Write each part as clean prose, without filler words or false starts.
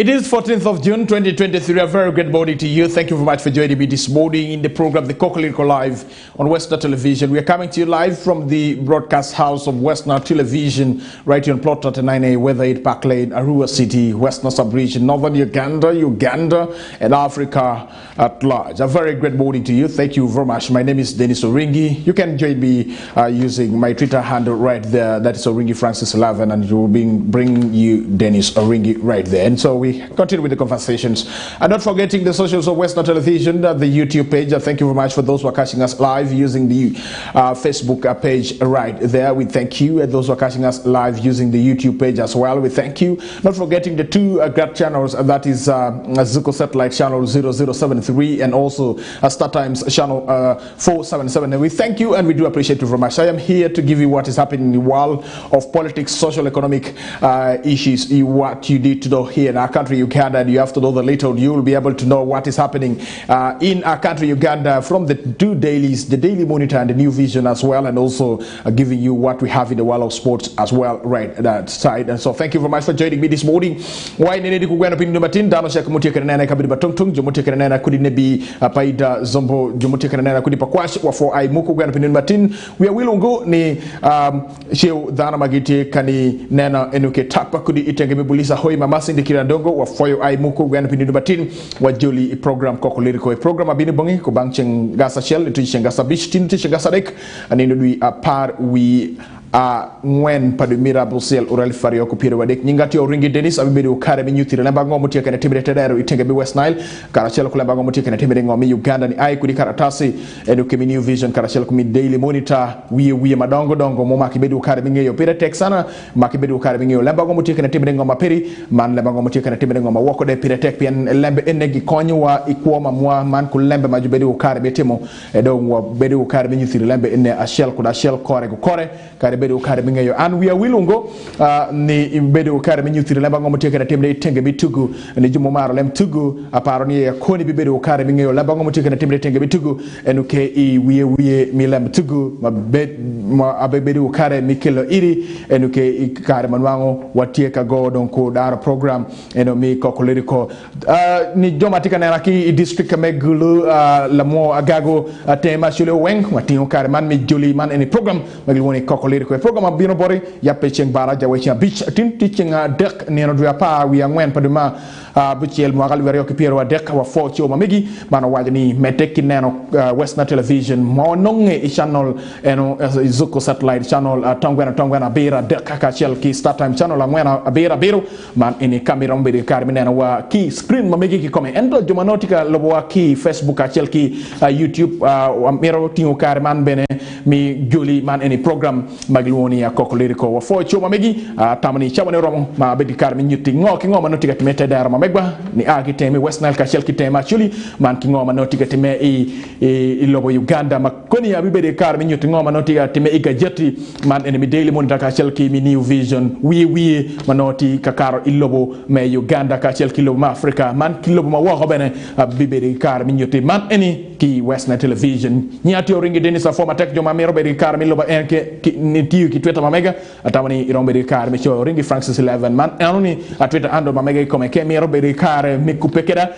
It is 14th of June 2023. A very good morning to you. Thank you very much for joining me this morning in the program The KOKOLIRIKO Live on Westnile Television. We are coming to you live from the broadcast house of Westnile Television, right here on Plot 39A, Weatherhead Park Lane, Arua City, Westnile Sub-region, Northern Uganda, and Africa at large. A very great morning to you. Thank you very much. My name is Denis Oringi. You can join me using my Twitter handle right there. That is Oringi Francis 11, and you will bring you Denis Oringi right there. And so we continue with the conversations. And not forgetting the socials of Westnile Television, the YouTube page. Thank you very much for those who are catching us live using the Facebook page right there. We thank you. And those who are catching us live using the YouTube page as well, we thank you. Not forgetting the two great channels, that is Zuko Satellite Channel 0073 and also Star Times Channel 477. And we thank you and we do appreciate you very much. I am here to give you what is happening in the world of politics, social, economic issues, what you need to know here in our country, Uganda, and you have to know the little. You will be able to know what is happening in our country, Uganda, from the two dailies, the Daily Monitor and the New Vision as well, and also giving you what we have in the world of sports as well, right at that side. And so thank you very much for joining me this morning. Why nene ku gwana pindi matin dano shaka mutia kana nana kabidi batong jomutia kana nana kudi nebi paida zombo jomutia kana nana kudi pakwash wafo ai muku gwana pindi matin we are wilungo ni sheu dana magiti kani nana enuke tapa kudi itenge bulisa hoi mamasi ndikira ndongo wafoyo ai muku gwana pindi matin wajuli program KOKOLIRIKO program abini bongi ko bangcheng gasa shell tu gasa beach tin tu gasa dek anino dui par we ngwen padumira busel oral fario ko pire wadek nyingati Oringi Denis abibedi ukare mi nyutire lamba ngomo tie kana timire tedero itenge bi Westnile karachelo ko lamba ngomo tie kana timire ngomi Uganda ni ai kudi karatasi edu kemi New Vision karachelo ko mi Daily Monitor wiye madongo dongo mo makibedi ukare mi ngeyo pire texana makibedi ukare mi ngeyo lamba ngomo tie kana timire ngoma peri man lamba ngomo tie kana timire ngoma woko de pire tek pien lembe enegi konyowa ikuoma mwa man ko lembe majubedi ukare betimo edo wo bedi ukare mi nyutire lembe enne ashel ko da shell kore ko kore kare bedo ukare mingeyo and we are wilungo ni bedo ukare minyutire lamba ngomo tekena tembe tenge bitugu ni jumo maro lem tugu aparo ni yakoni bedo ukare mingeyo lamba ngomo tekena tembe tenge bitugu enuke I wiye milem tugu ma abebedo ukare mikelo iri enuke ikare manwango watieka go donc dara program eno mi KOKOLIRIKO ni jomatika na raki district megulu lamo agago tema shule weng wati ukare man mi juli man any program magilwoni KOKOLIRIKO program abino bori yape cheng bara jawe cheng beach tin teaching dek neno dua pa wi angwen paduma buchel mo gal wero ke wa dek wa fo choma megi mana wajani meteki neno Westnile Television mo nonge channel eno Zuko Satellite Channel tongwena bera dek ka chel ki Star Time Channel angwena bera bero man ini kamera mbede karmi neno wa ki screen mo megi ki come endo jomanotika lobo wa ki Facebook ka chel ki YouTube mero tingo karman bene mi joli man any program magilwoni ya KOKOLIRIKO wa fo choma megi tamani chamane romo ma bedi karmi nyuti ngoki ngoma no tigati mete dara ma megba ni agi temi Westnile ka shel ki tema chuli man ki ngoma no tigati me I lobo Uganda makoni ya bibedi karmi nyuti ngoma no tigati me igajeti man enemy Daily Monitor ka shel ki mi New Vision wi manoti kakaro ilobo me Uganda ka shel ki lobo ma Africa man ki lobo ma wo bene bibedi karmi nyuti man eni ki Westnile Television nyati Oringi Denis a former tech joma mero bedi karmi lobo enke ni tiu ki Twitter mamega atamani irombe rikare me cho Oringi Francis 11 man anoni a Twitter ando mamega come ke mi rombe rikare mi kupekeda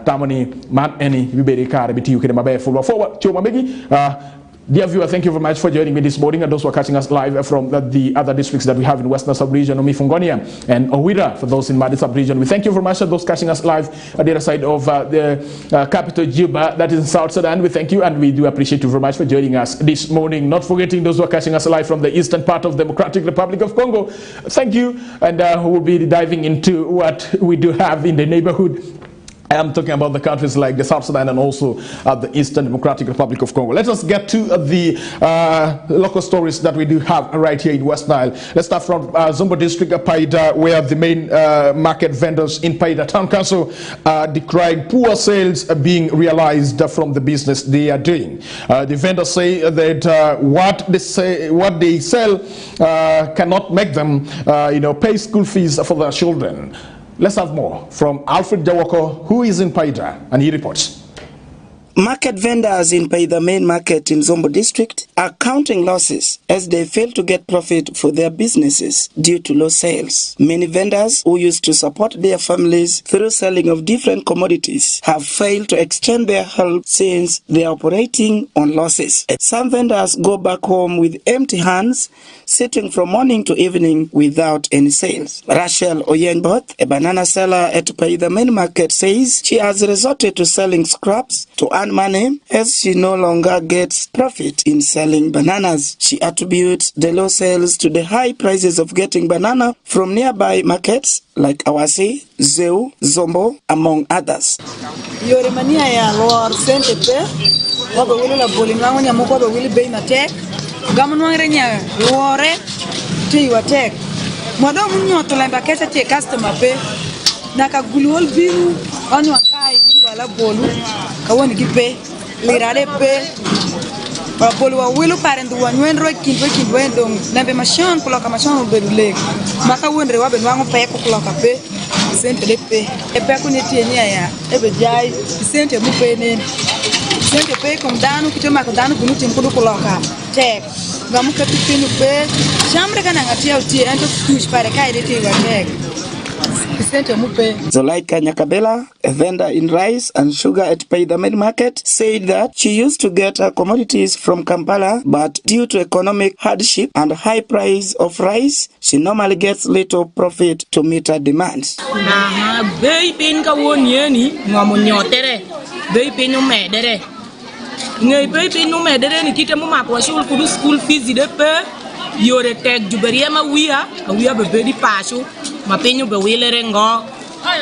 tamani man eni bibe rikare bitiu ke mabe full forward cho mamegi dear viewer, thank you very much for joining me this morning and those who are catching us live from the other districts that we have in Westnile Sub-region, Omifungonia and Owira. For those in Madi Sub-region, we thank you very much for those catching us live at the other side of the capital Juba, that is in South Sudan. We thank you and we do appreciate you very much for joining us this morning. Not forgetting those who are catching us live from the eastern part of the Democratic Republic of Congo. Thank you, and we'll be diving into what we do have in the neighborhood. I am talking about the countries like the South Sudan and also the Eastern Democratic Republic of Congo. Let us get to the local stories that we do have right here in Westnile. Let's start from Zombo District, Paida, where the main market vendors in Paida Town Council are decrying poor sales being realized from the business they are doing. The vendors say that what they sell cannot make them, pay school fees for their children. Let's have more from Alfred Jawoko, who is in Paida, and he reports. Market vendors in Paida main market in Zombo district are counting losses as they fail to get profit for their businesses due to low sales. Many vendors who used to support their families through selling of different commodities have failed to extend their help since they are operating on losses. Some vendors go back home with empty hands, sitting from morning to evening without any sales. Rachel Oyenboth, a banana seller at Paida main market, says she has resorted to selling scraps to earn money as she no longer gets profit in selling bananas. She attributes the low sales to the high prices of getting banana from nearby markets like Awasi, Zeu, Zombo, among others. Yore mania ya lor sente pe wabe wili la boli nwango nya moko wabe wili bei na tek gamu nwangre nya lore ti wa tek modo munyo to lemba kese ti customer pe naka gulwol biru onyo kai wili wala bolu ka woni gipe lirare pe ba bolu wa wili parendu wa nwenro kinwe ndong nambe machon kuloka machon bedule maka wonre wabe nwango pe ko kuloka pe sente de pe e pe ko neti enia ya e be jai sente mu pe ne sente pe kom danu kitema ko danu bunu tim kudu kuloka tek gamu ka tipinu pe chambre kana ngati ya uti ento kush pare kai de te wa tek sente mu pe. Zolaika Nyakabela, a vendor in rice and sugar at Paida main market, said that she used to get her commodities from Kampala, but due to economic hardship and high price of rice, she normally gets little profit to meet her demands. Bei pin ka won yeni ngamo nyotere bei pin no medere ngai bei pin no medere ni kite mo makwa school fees de pe yore tek juberia ma wiya be di pashu ma penyo be wilere ngo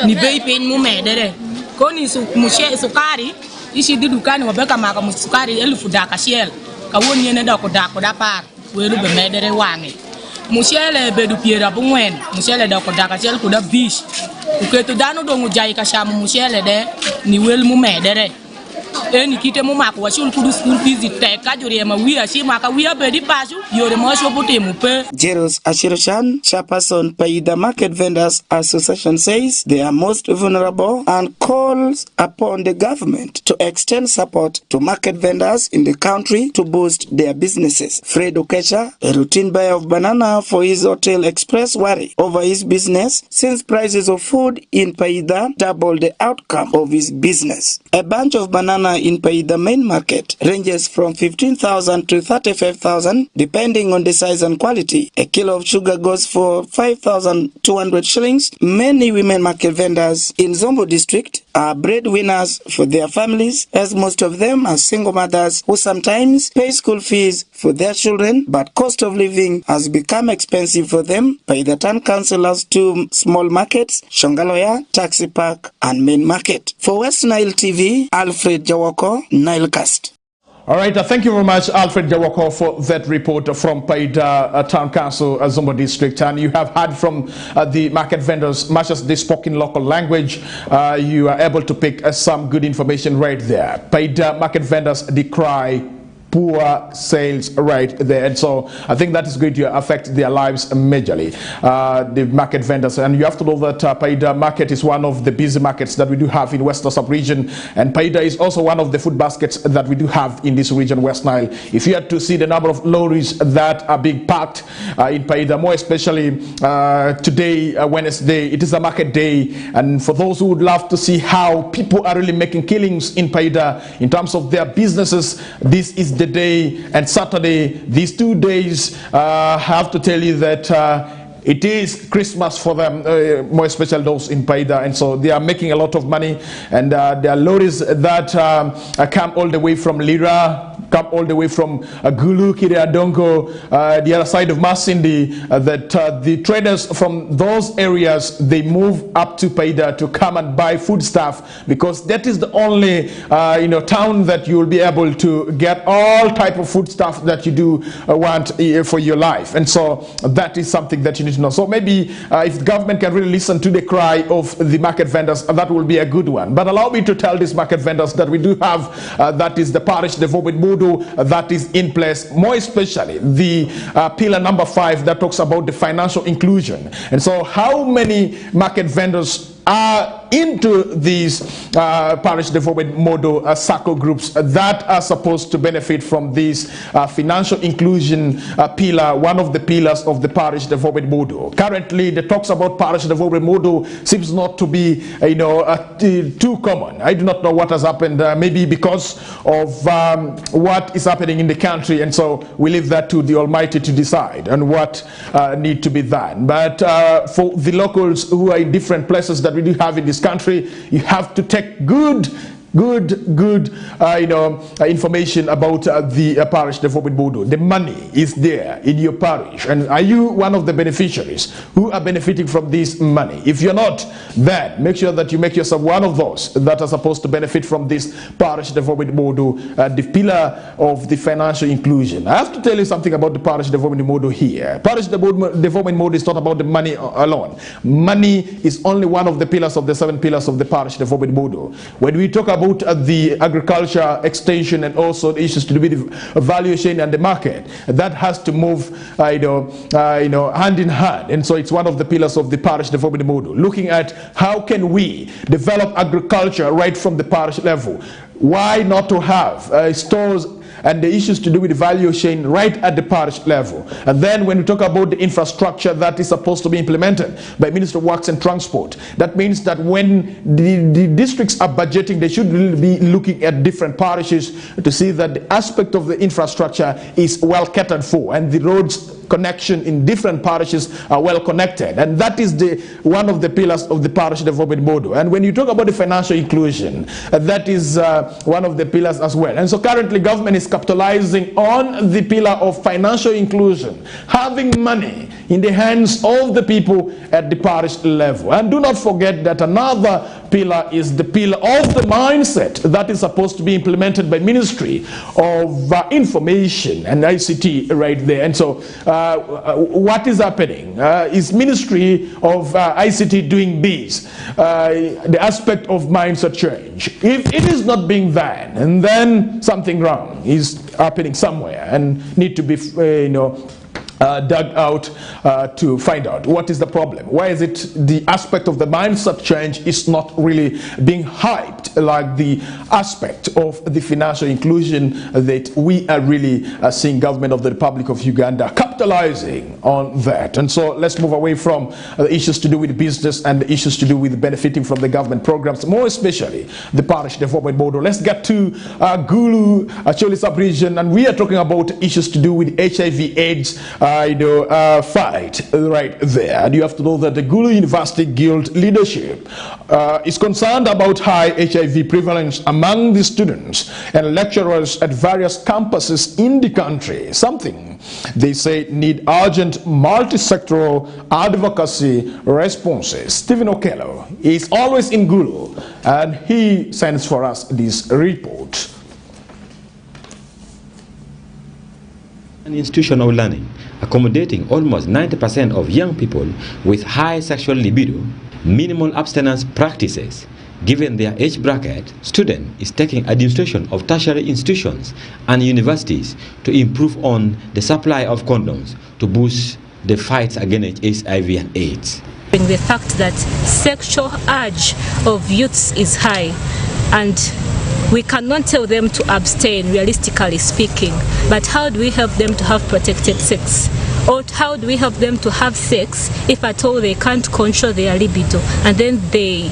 ni bei pin mo medere ko ni su mushe sukari ishi di dukani wabeka maka musukari elfu daka shiel ka won yene da ko da par welu be medere wangi Mushele bedu piera bungwen mushele da ko daka shiel ko da bish uketo dano do ngujai ka shamu mushele de ni wel mu medere eni kite mu makwa school fees te ka jore ma wiya shi maka wiya be di pashu yore mo sho puti mu pe. Jeros Ashiroshan, chairperson Paida Market Vendors Association, says they are most vulnerable and calls upon the government to extend support to market vendors in the country to boost their businesses. Fred Okesha, a routine buyer of banana for his hotel, expressed worry over his business since prices of food in Paida doubled the outcome of his business. A bunch of banana in Paida main market ranges from 15,000 to 35,000 depending on the size and quality. A kilo of sugar goes for 5,200 shillings. Many women market vendors in Zombo district are breadwinners for their families, as most of them are single mothers who sometimes pay school fees for their children, but cost of living has become expensive for them. Paida Town Council has two small markets, Shongaloya, Taxi Park and Main Market. For Westnile TV, Alfred Jawako, Nilecast. All right, thank you very much, Alfred Jawako, for that report from Paida Town Council, Zombo District. And you have heard from the market vendors, much as they spoke in local language, you are able to pick some good information right there. Paida market vendors decry poor sales right there, and so I think that is going to affect their lives majorly, the market vendors. And you have to know that Paida market is one of the busy markets that we do have in Western sub-region, and Paida is also one of the food baskets that we do have in this region, West Nile. If you had to see the number of lorries that are being packed in Paida, more especially today, Wednesday, it is a market day, and for those who would love to see how people are really making killings in Paida in terms of their businesses, this is the day. And Saturday, these 2 days, I have to tell you that it is Christmas for them, more especially those in Paida, and so they are making a lot of money. And there are lorries that come all the way from Lira, come all the way from Gulu, Kiriadongo, the other side of Masindi, that the traders from those areas, they move up to Paida to come and buy foodstuff, because that is the only town that you will be able to get all type of foodstuff that you do want for your life. And so that is something that you need to know. So maybe if the government can really listen to the cry of the market vendors, that will be a good one. But allow me to tell these market vendors that we do have, that is the parish development model that is in place, more especially the pillar number 5 that talks about the financial inclusion. And so how many market vendors are into these parish development model circle groups that are supposed to benefit from this financial inclusion pillar, one of the pillars of the parish development model. Currently, the talks about parish development model seems not to be, too common. I do not know what has happened, maybe because of what is happening in the country, and so we leave that to the Almighty to decide on what need to be done. But for the locals who are in different places that we do have in this country, you have to take good information about the parish development model. The money is there in your parish, and are you one of the beneficiaries who are benefiting from this money? If you're not, then make sure that you make yourself one of those that are supposed to benefit from this parish development model, the pillar of the financial inclusion. I have to tell you something about the parish development model here. Parish development model is not about the money alone. Money is only one of the pillars of the 7 pillars of the parish development model. When we talk about the agriculture extension and also the issues to do with the value chain and the market, that has to move hand in hand, and so it's one of the pillars of the parish development model, looking at how can we develop agriculture right from the parish level. Why not to have stores and the issues to do with the value chain right at the parish level? And then when we talk about the infrastructure that is supposed to be implemented by Minister of Works and Transport, that means that when the districts are budgeting, they should really be looking at different parishes to see that the aspect of the infrastructure is well catered for, and the roads connection in different parishes are well connected, and that is one of the pillars of the parish development model. And when you talk about the financial inclusion, that is one of the pillars as well. And so currently government is capitalizing on the pillar of financial inclusion, having money in the hands of the people at the parish level. And do not forget that another pillar is the pillar of the mindset that is supposed to be implemented by Ministry of Information and ICT right there. And so what is happening? Is Ministry of ICT doing this? The aspect of mindset change. If it is not being done, and then something wrong is happening somewhere and need to be dug out to find out what is the problem. Why is it the aspect of the mindset change is not really being hyped like the aspect of the financial inclusion that we are really seeing government of the Republic of Uganda capitalizing on that? And so let's move away from the issues to do with business and the issues to do with benefiting from the government programs, more especially the parish development model. Let's get to Gulu, Acholi sub-region, and we are talking about issues to do with HIV/AIDS fight right there. And you have to know that the Gulu University Guild leadership is concerned about high HIV prevalence among the students and lecturers at various campuses in the country, something they say need urgent multi-sectoral advocacy responses. Stephen Okello is always in Gulu, and he sends for us this report. An institution of learning accommodating almost 90% of young people with high sexual libido, minimal abstinence practices. Given their age bracket, student is taking administration of tertiary institutions and universities to improve on the supply of condoms to boost the fight against HIV and AIDS. The fact that sexual urge of youths is high, and we cannot tell them to abstain, realistically speaking, but how do we help them to have protected sex? Or how do we help them to have sex if at all they can't control their libido, and then they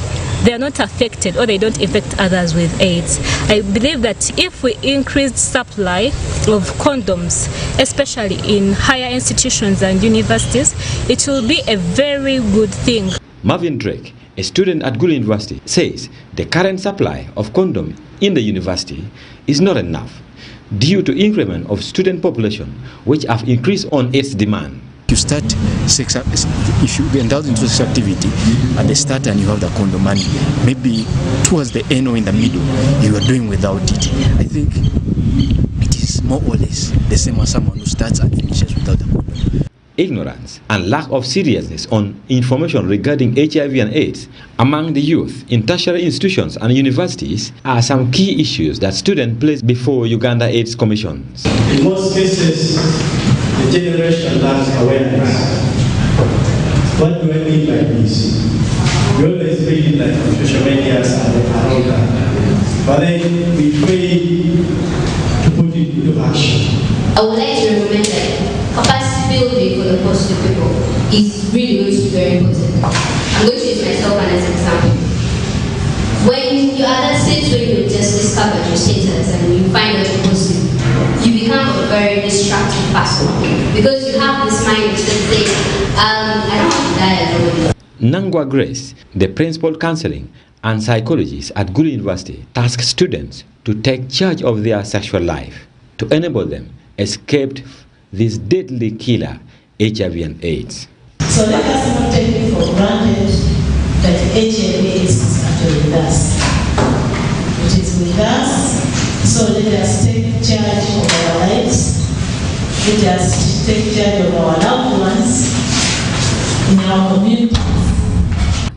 are not affected or they don't infect others with AIDS? I believe that if we increase supply of condoms, especially in higher institutions and universities, it will be a very good thing. Marvin Drake, a student at Gulu University, says the current supply of condoms in the university is not enough due to increment of student population which have increased on its demand. You start sex, if you indulge into sex activity at the start and you have the condom, and maybe towards the end or in the middle you are doing without it, I think it is more or less the same as someone who starts and finishes without the condom. Ignorance and lack of seriousness on information regarding HIV and AIDS among the youth in tertiary institutions and universities are some key issues that students place before Uganda AIDS commissions. In most cases, the generation lacks awareness. What do I mean by this? We always read like on social media and around that. But then we pray to put it into action. I would like to recommend that capacity building for the positive people is really going to be very important. I'm going to use myself as an example. When you are at that stage where you just discovered your status and you find out you're positive, you become a very distracted person because you have this mind that says, I don't want to die alone. Nangwa Grace, the principal counseling and psychologist at Gulu University, tasked students to take charge of their sexual life to enable them escape this deadly killer, HIV and AIDS. So let us not take it for granted that HIV is actually with us. It is with us, so let us take charge of our lives. Let us take charge of our loved ones in our community.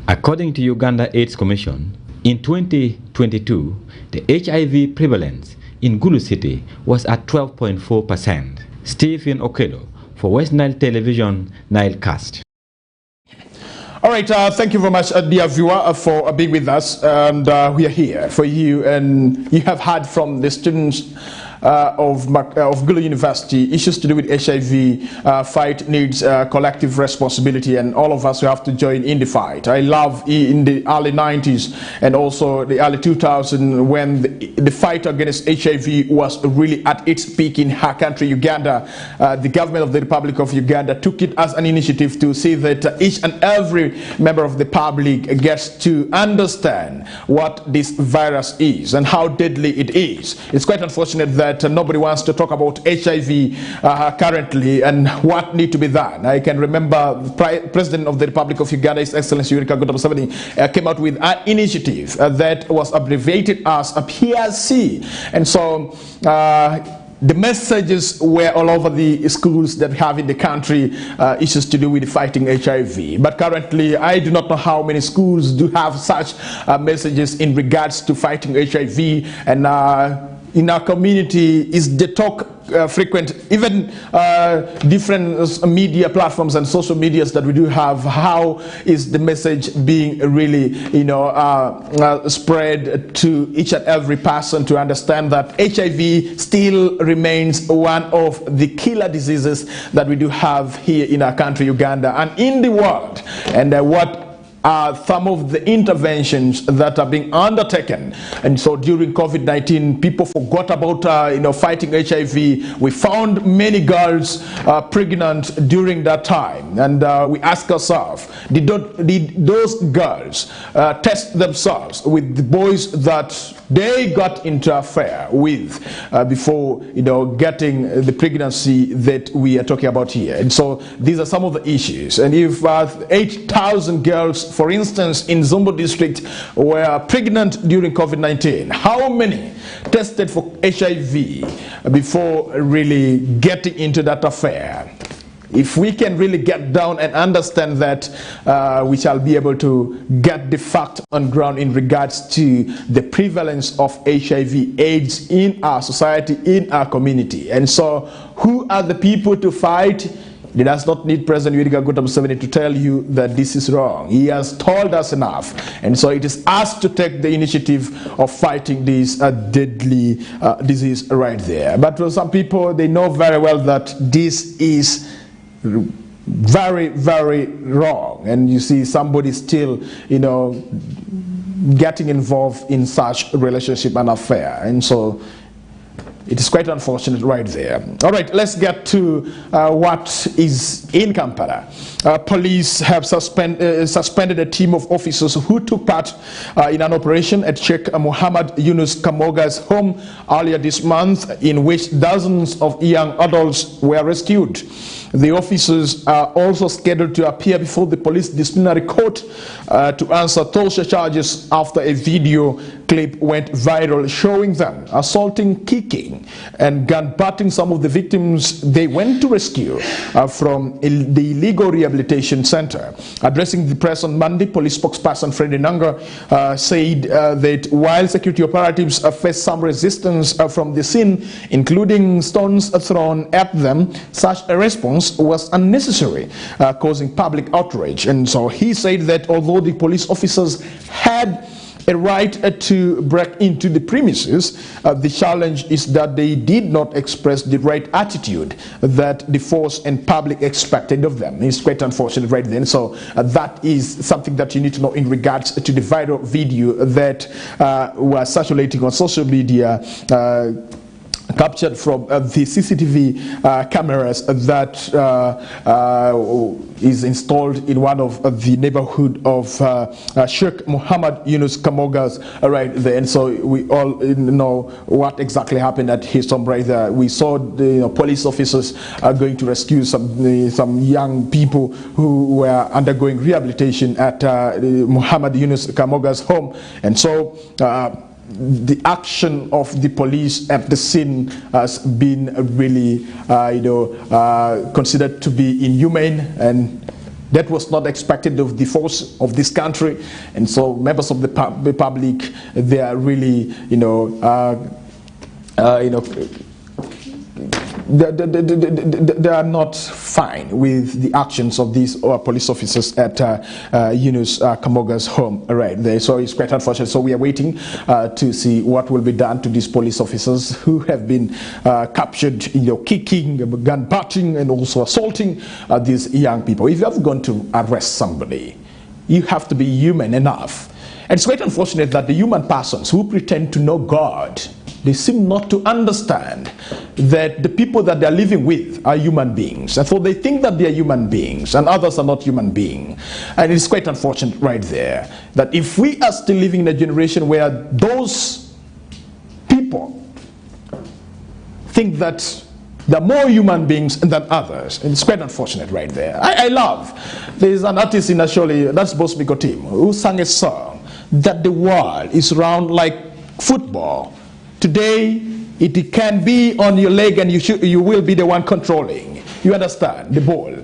According to Uganda AIDS Commission, in 2022, the HIV prevalence in Gulu City was at 12.4%. Stephen Okello for Westnile Television, Nilecast. All right, thank you very much, dear viewer, for being with us. And we are here for you. And you have heard from the students of Gulu University. Issues to do with HIV fight needs collective responsibility, and all of us who have to join in the fight. I love in the early 90s and also the early 2000s when the fight against HIV was really at its peak in her country, Uganda. The government of the Republic of Uganda took it as an initiative to see that each and every member of the public gets to understand what this virus is and how deadly it is. It's quite unfortunate that nobody wants to talk about HIV currently and what need to be done. I can remember the President of the Republic of Uganda, His Excellency Yoweri Kaguta Museveni, came out with an initiative that was abbreviated as a PRC. And so the messages were all over the schools that we have in the country, issues to do with fighting HIV. But currently, I do not know how many schools do have such messages in regards to fighting HIV. And in our community, is the talk frequent, even different media platforms and social medias that we do have, how is the message being really, spread to each and every person to understand that HIV still remains one of the killer diseases that we do have here in our country, Uganda, and in the world, and what are some of the interventions that are being undertaken. And so during COVID-19, people forgot about fighting HIV. We found many girls pregnant during that time, and we ask ourselves, did those girls test themselves with the boys that they got into affair with before getting the pregnancy that we are talking about here? And so these are some of the issues. And if 8,000 girls, for instance, in Zombo district were pregnant during COVID-19, how many tested for HIV before really getting into that affair? If we can really get down and understand that, we shall be able to get the fact on ground in regards to the prevalence of HIV/AIDS in our society, in our community. And so, who are the people to fight? It does not need President Yoweri Kaguta Museveni to tell you that this is wrong. He has told us enough. And so it is us to take the initiative of fighting this deadly disease right there. But for some people, they know very well that this is very, very wrong. And you see somebody still, getting involved in such a relationship and affair. And so it is quite unfortunate right there. All right, let's get to what is in Kampala. Police have suspended a team of officers who took part in an operation at Sheikh Muhammad Yunus Kamoga's home earlier this month, in which dozens of young adults were rescued. The officers are also scheduled to appear before the police disciplinary court to answer torture charges after a video clip went viral showing them assaulting, kicking, and gun-butting some of the victims they went to rescue from the illegal rehabilitation center. Addressing the press on Monday, police spokesperson Freddy Nanga said that while security operatives faced some resistance from the scene, including stones thrown at them, such a response was unnecessary, causing public outrage. And so he said that although the police officers had a right to break into the premises, the challenge is that they did not express the right attitude that the force and public expected of them. It's quite unfortunate right then. So that is something that you need to know in regards to the viral video that was circulating on social media, captured from the CCTV cameras that is installed in one of the neighborhood of Sheikh Muhammad Yunus Kamoga's right there. And so we all know what exactly happened at his home right there. We saw the police officers going to rescue some young people who were undergoing rehabilitation at Muhammad Yunus Kamoga's home. And so the action of the police at the scene has been really considered to be inhumane, and that was not expected of the force of this country. And so members of the public, they are really they are not fine with the actions of these police officers at Yunus Kamoga's home right there. So it's quite unfortunate. So we are waiting to see what will be done to these police officers who have been captured, kicking, gun-butting, and also assaulting these young people. If you have gone to arrest somebody, you have to be human enough. And it's quite unfortunate that the human persons who pretend to know God, they seem not to understand that the people that they are living with are human beings. And so they think that they are human beings and others are not human beings. And it's quite unfortunate right there that if we are still living in a generation where those people think that there are more human beings than others, and it's quite unfortunate right there. I love, there's an artist in Asholi, that's Boss Biko Team, who sang a song that the world is round like football. Today, it can be on your leg and you will be the one controlling. You understand? The ball.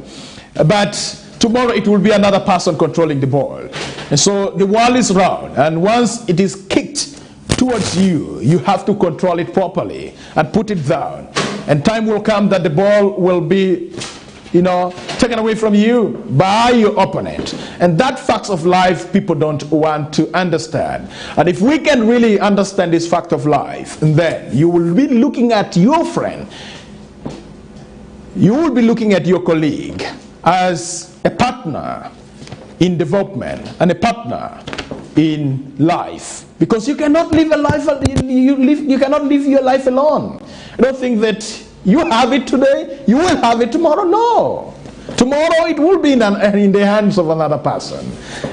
But tomorrow it will be another person controlling the ball. And so the world is round. And once it is kicked towards you, you have to control it properly and put it down. And time will come that the ball will be taken away from you by your opponent. And that fact of life people don't want to understand. And if we can really understand this fact of life, then you will be looking at your friend, you will be looking at your colleague as a partner in development and a partner in life. Because you cannot live a life, you cannot live your life alone. I don't think that you have it today, you will have it tomorrow. No. Tomorrow it will be in the hands of another person.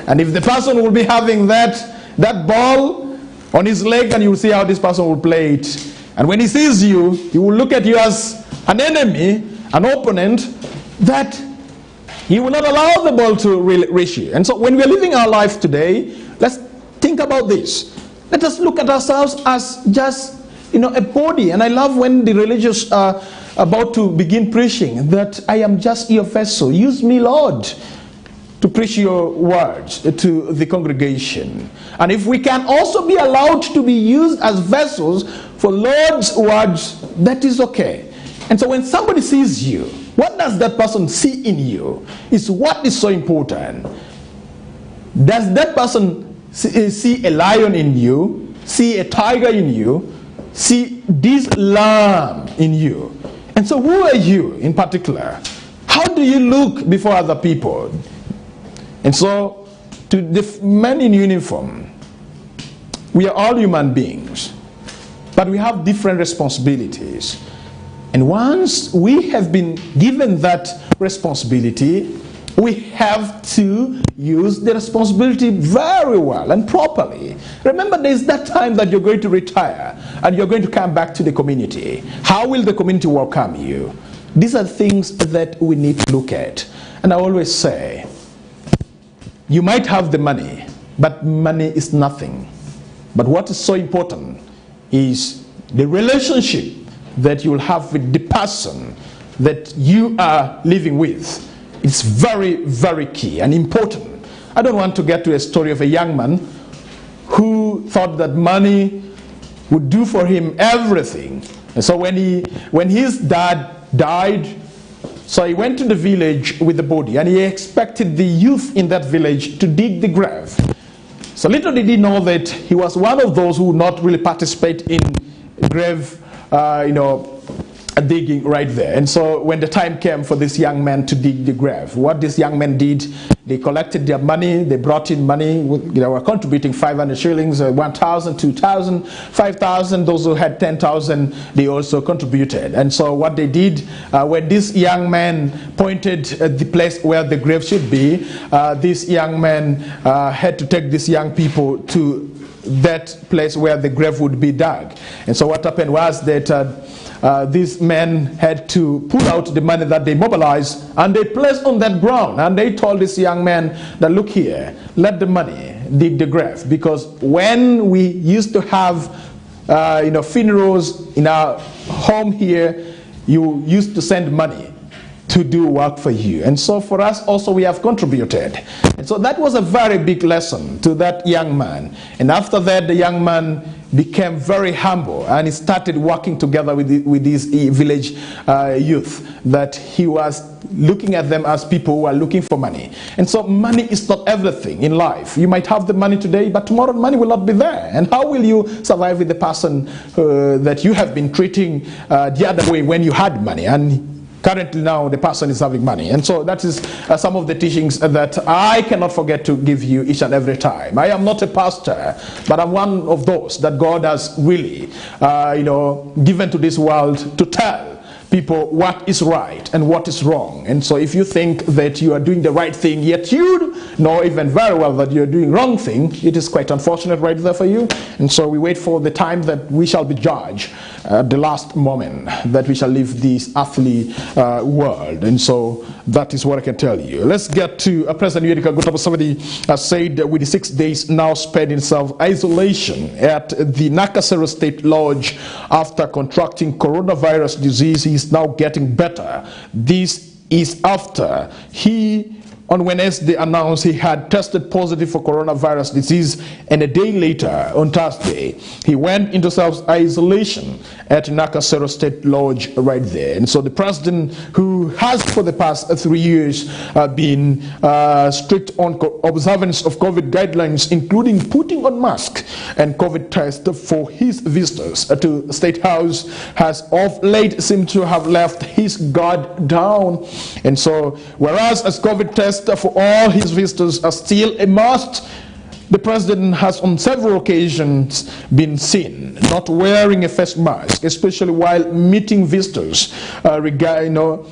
And if the person will be having that ball on his leg, and you will see how this person will play it. And when he sees you, he will look at you as an enemy, an opponent, that he will not allow the ball to reach you. And so when we are living our life today, let's think about this. Let us look at ourselves as just a body. And I love when the religious are about to begin preaching that I am just your vessel. Use me, Lord, to preach your words to the congregation. And if we can also be allowed to be used as vessels for Lord's words, that is okay. And so when somebody sees you, what does that person see in you is what is so important. Does that person see a lion in you, see a tiger in you, see this lamb in you? And so who are you in particular? How do you look before other people? And so to the men in uniform, we are all human beings, but we have different responsibilities. And once we have been given that responsibility, we have to use the responsibility very well and properly. Remember, there's that time that you're going to retire and you're going to come back to the community. How will the community welcome you? These are things that we need to look at. And I always say, you might have the money, but money is nothing. But what is so important is the relationship that you will have with the person that you are living with. It's very, very key and important. I don't want to get to a story of a young man who thought that money would do for him everything. And so when his dad died, so he went to the village with the body, and he expected the youth in that village to dig the grave. So little did he know that he was one of those who would not really participate in grave, digging right there. And so when the time came for this young man to dig the grave, what this young man did, they collected their money, they brought in money, they were contributing 500 shillings, 1,000, 2,000, 5,000, those who had 10,000, they also contributed. And so what they did, when this young man pointed at the place where the grave should be, this young man had to take these young people to that place where the grave would be dug. And so what happened was that these men had to pull out the money that they mobilized, and they placed on that ground, and they told this young man that, look here, let the money dig the grave, because when we used to have funerals in our home here, you used to send money to do work for you. And so for us also, we have contributed. And so that was a very big lesson to that young man. And after that, the young man became very humble, and he started working together with these village youth, that he was looking at them as people who are looking for money. And so money is not everything in life. You might have the money today, but tomorrow money will not be there. And how will you survive with the person that you have been treating the other way when you had money? And currently now the person is having money. And so that is some of the teachings that I cannot forget to give you each and every time. I am not a pastor, but I'm one of those that God has really given to this world to tell people what is right and what is wrong. And so if you think that you are doing the right thing, yet you know even very well that you're doing wrong thing, it is quite unfortunate right there for you. And so we wait for the time that we shall be judged, the last moment that we shall leave this earthly world. And so that is what I can tell you. Let's get to President Yoweri Kaguta Museveni said with the 6 days now spent in self-isolation at the Nakasero State Lodge after contracting coronavirus disease. He is now getting better. This is after he on Wednesday announced he had tested positive for coronavirus disease, and a day later, on Thursday, he went into self-isolation at Nakasero State Lodge right there. And so the president, who has for the past 3 years been strict on observance of COVID guidelines, including putting on mask and COVID test for his visitors to State House, has of late seemed to have left his guard down. And so, whereas as COVID test for all his visitors are still a must, the president has on several occasions been seen not wearing a face mask, especially while meeting visitors regarded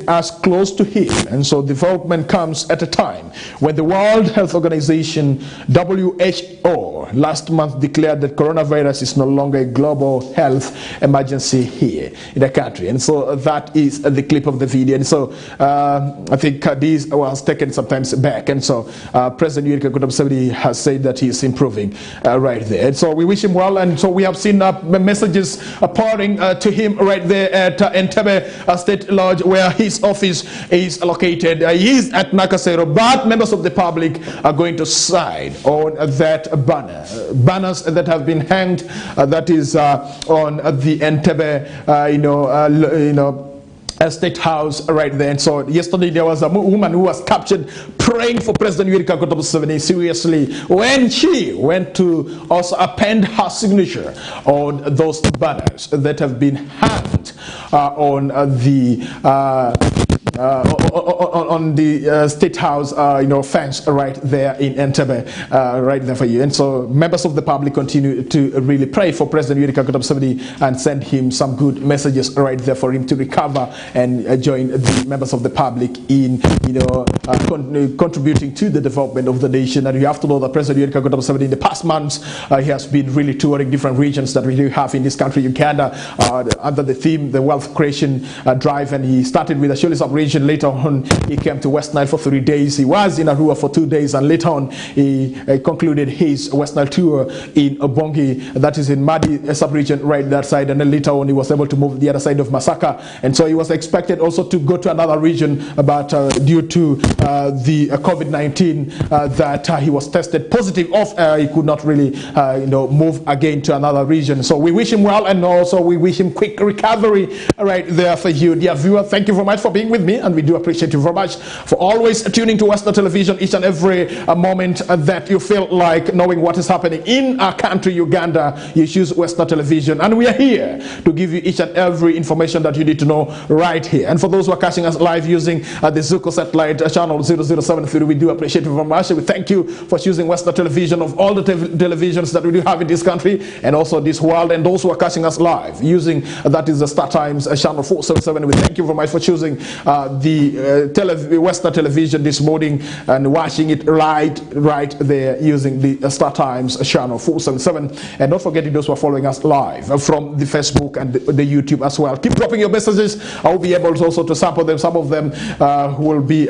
as close to him. And so development comes at a time when the World Health Organization, WHO, last month declared that coronavirus is no longer a global health emergency here in the country. And so that is the clip of the video. And so I think this was taken sometimes back. And so President Yoweri Kaguta Museveni has said that he is improving right there. And so we wish him well. And so we have seen messages pouring to him right there at Entebbe State Lodge, where his office is located. He is at Nakasero, but members of the public are going to side on that banners that have been hanged, that is on the Entebbe State House right there. And so yesterday there was a woman who was captured praying for President Yoweri Kaguta Museveni seriously when she went to also append her signature on those banners that have been hanged on the State House fence right there in Entebbe, right there for you. And so members of the public continue to really pray for President Yoweri Kaguta Museveni and send him some good messages right there for him to recover and join the members of the public in contributing to the development of the nation. And you have to know that President Yoweri Kaguta Museveni in the past months he has been really touring different regions that we do have in this country, Uganda, under the theme the wealth creation drive, and he started with the Shirley's operation region. Later on, he came to West Nile for 3 days. He was in Arua for 2 days, and later on, he concluded his West Nile tour in Obongi, that is in Madi sub-region, right that side. And then later on, he was able to move the other side of Masaka. And so he was expected also to go to another region, but due to the COVID-19 that he was tested positive of, he could not really move again to another region. So we wish him well, and also we wish him quick recovery right there for you, dear viewer. Thank you very much for being with me, and we do appreciate you very much for always tuning to Westnile Television each and every moment that you feel like knowing what is happening in our country, Uganda. You choose Westnile Television, and we are here to give you each and every information that you need to know right here. And for those who are catching us live using the Zuko satellite channel 0073, we do appreciate you very much. We thank you for choosing Westnile Television of all the televisions that we do have in this country and also this world. And those who are catching us live using that is the Star Times channel 477, we thank you very much for choosing the Westnile Television this morning and watching it right there using the Star Times channel 477. And don't forget those who are following us live from the Facebook and the YouTube as well. Keep dropping your messages. I will be able to also to sample them. Some of them will be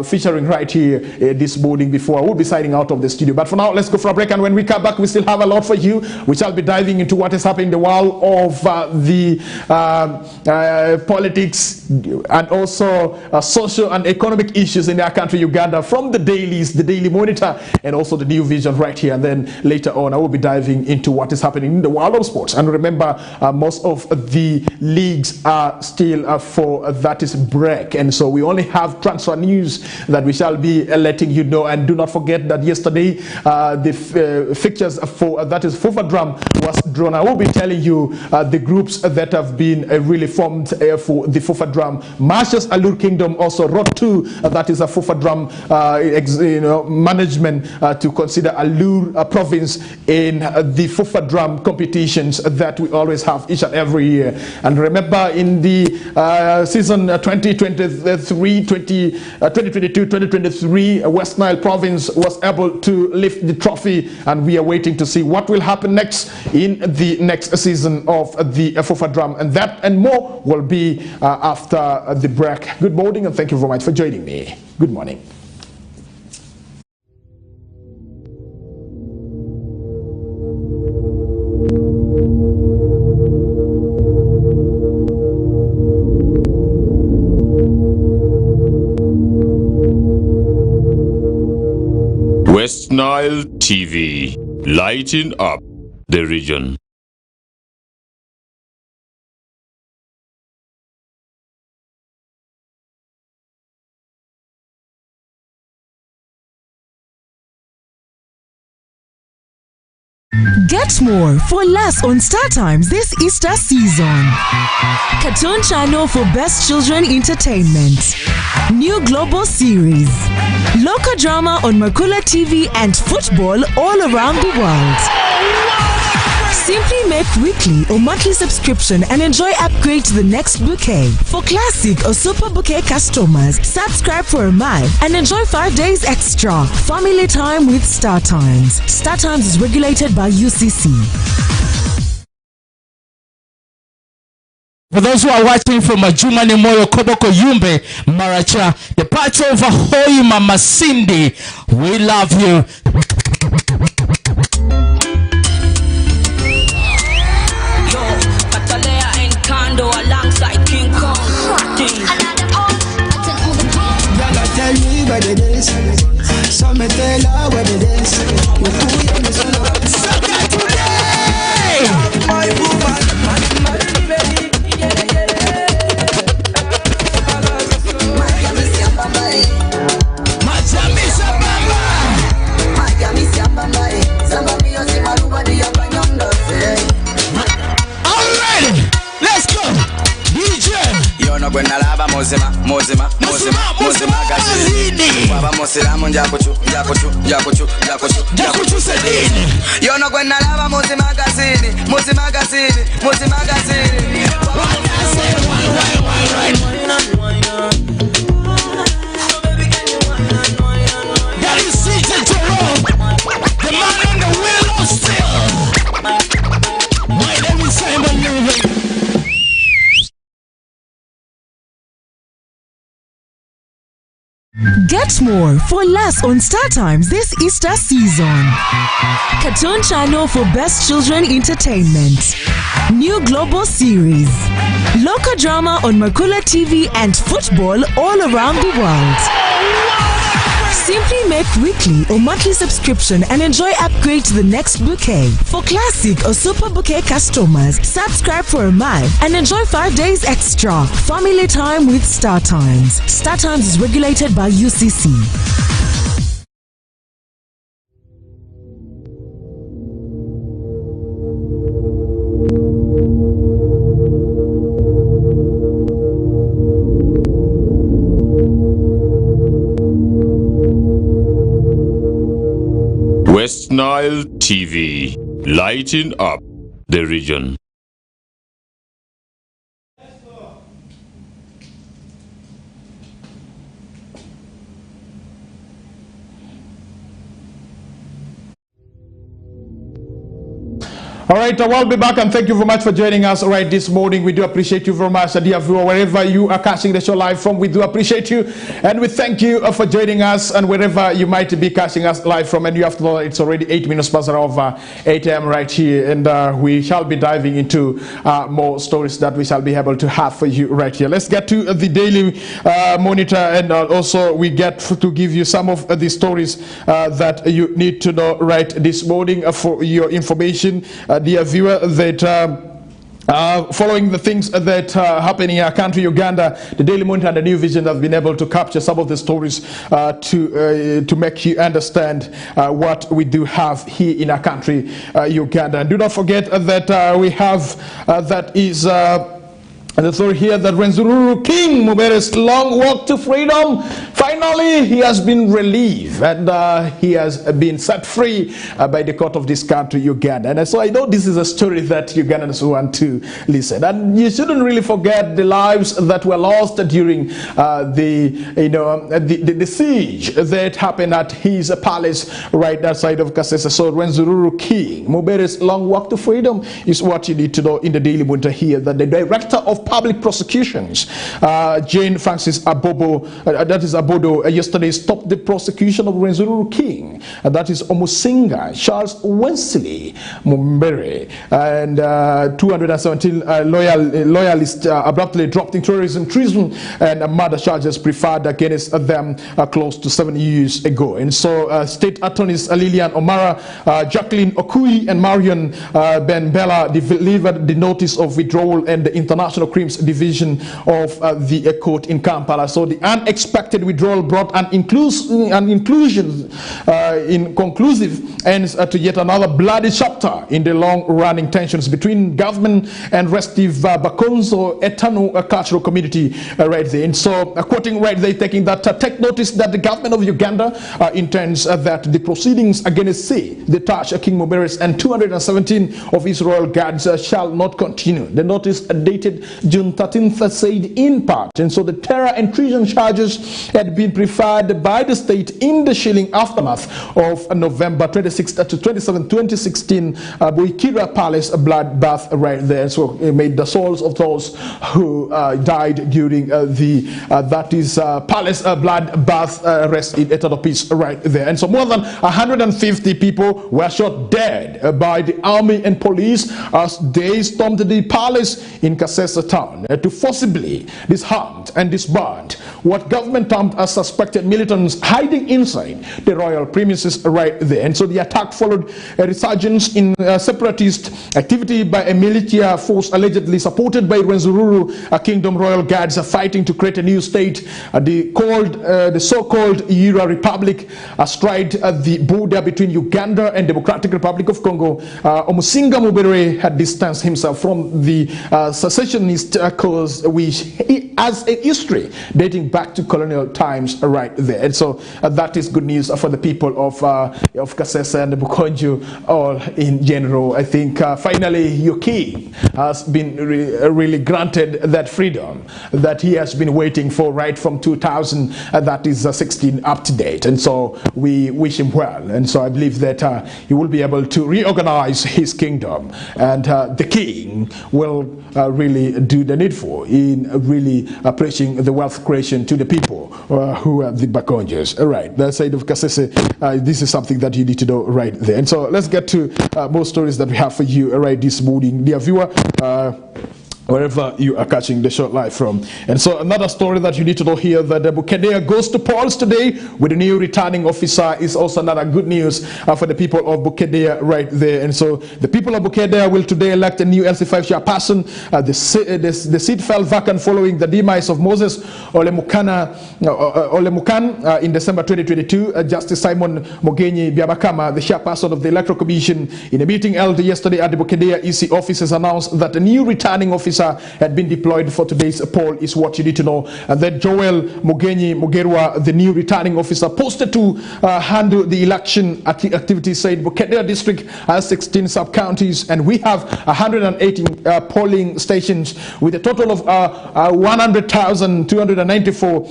featuring right here this morning before I will be signing out of the studio. But for now, let's go for a break, and when we come back, we still have a lot for you. We shall be diving into what is happening in the world of the politics and also social and economic issues in our country, Uganda, from the dailies, the Daily Monitor, and also the New Vision right here. And then later on, I will be diving into what is happening in the world of sports. And remember, most of the leagues are still for that is break, and so we only have transfer news that we shall be letting you know. And do not forget that yesterday the fixtures for that is FUFA-Drum was drawn. I will be telling you the groups that have been really formed for the FUFA-Drum. Marshall's Alur Kingdom also wrote to that is a FUFA-Drum management to consider Alur province in the FUFA-Drum competitions that we always have each and every year. And remember, in the season 2022-2023, West Nile province was able to lift the trophy, and we are waiting to see what will happen next in the next season of the FUFA-Drum, and that and more will be after the break. Good morning, and thank you very much for joining me. Good morning. Westnile TV, lighting up the region. Get more for less on Star Times this Easter season. Cartoon channel for best children entertainment. New global series. Local drama on Makula TV and football all around the world. Simply make weekly or monthly subscription and enjoy upgrade to the next bouquet. For classic or super bouquet customers, subscribe for a month and enjoy 5 days extra. Family time with Star Times. Star Times is regulated by UCC. For those who are watching from Majumani Moyo Koboko Yumbe Maracha, the part of Ahoy Mama Cindy, we love you. Alongside King Kong. Tell me what it is. Some tell her what it is. My woman, Gwena lava mozima gazini waba mosiramu njakuchu sedini yono gwena lava mozima gazini Get more for less on Star Times this Easter season. Cartoon Channel for Best Children Entertainment. New global series. Local drama on Makula TV and football all around the world. Simply make weekly or monthly subscription and enjoy upgrade to the next bouquet. For classic or super bouquet customers, subscribe for a month and enjoy 5 days extra. Family time with Star Times. Star Times is regulated by UCC. Westnile TV, lighting up the region. All right, we'll be back, and thank you very much for joining us right this morning. We do appreciate you very much, dear viewer, wherever you are catching the show live from. We do appreciate you, and we thank you for joining us, and wherever you might be catching us live from. And you have to know it's already 8 minutes past over 8 a.m. right here, and we shall be diving into more stories that we shall be able to have for you right here. Let's get to the Daily Monitor, and also we get to give you some of the stories that you need to know right this morning for your information. Dear viewer, that following the things that happen in our country, Uganda, the Daily Monitor and the New Vision have been able to capture some of the stories to make you understand what we do have here in our country, Uganda. And do not forget that we have that is the story here that Rwenzururu King Mubere's long walk to freedom, finally he has been relieved, and he has been set free by the court of this country, Uganda. And so I know this is a story that Ugandans want to listen, and you shouldn't really forget the lives that were lost during the siege that happened at his palace right outside of Kasese. So Rwenzururu King Mubere's long walk to freedom is what you need to know in the Daily Monitor here, that the director of public prosecutions, Jane Francis Abobo, that is Abodo, yesterday stopped the prosecution of Rwenzururu King, that is Omusinga Charles Wesley Mumbere, and 217 loyalists abruptly dropped in terrorism, treason, and murder charges preferred against them close to 7 years ago. And so State Attorneys Lillian Omara, Jacqueline Okui, and Marion Ben Bella delivered the notice of withdrawal and the International Crimes Division of the court in Kampala. So the unexpected withdrawal brought an conclusive ends to yet another bloody chapter in the long-running tensions between government and restive Bakonzo Etano cultural community right there. And so quoting right there, taking that, take notice that the government of Uganda intends that the proceedings against the Taj King Muberes and 217 of his royal guards shall not continue. The notice dated June 13th said in part, and so the terror and treason charges had been preferred by the state in the chilling aftermath of November 26th to 27th, 2016 Buikira Palace bloodbath right there. So it made the souls of those who died during Palace bloodbath rest in eternal peace right there. And so more than 150 people were shot dead by the army and police as they stormed the palace in Kasese town to forcibly disarm and disband what government termed as suspected militants hiding inside the royal premises right there. And so the attack followed a resurgence in separatist activity by a militia force allegedly supported by Rwenzururu Kingdom Royal Guards fighting to create a new state, the so-called Yira Republic, astride the border between Uganda and Democratic Republic of Congo. Omusinga Mubere had distanced himself from the secessionist cause, which has a history dating back to colonial times right there. And so that is good news for the people of Kasese and Bukonjo all in general. I think finally your king has been really granted that freedom that he has been waiting for right from 2000, that is 16 up to date. And so we wish him well, and so I believe that he will be able to reorganize his kingdom, and the king will really do the needful in really preaching the wealth creation to the people who are the Bakonjas. All right, that side of Kasese, this is something that you need to know right there. And so let's get to more stories that we have for you right this morning, dear viewer. Wherever you are catching the show live from. And so another story that you need to know here, that the Bukedea goes to polls today with a new returning officer, is also another good news for the people of Bukedea right there. And so the people of Bukedea will today elect a new LC5 chairperson. The seat fell vacant following the demise of Moses Olemukan in December 2022. Justice Simon Mogenyi Biabakama, the chairperson of the Electoral Commission, in a meeting held yesterday at the Bukedea EC offices, announced that a new returning officer had been deployed for today's poll, is what you need to know. And then Joel Mogenyi Mugerwa, the new returning officer, posted to handle the election activities, said Bukedea district has 16 sub-counties and we have 118 polling stations with a total of 100,294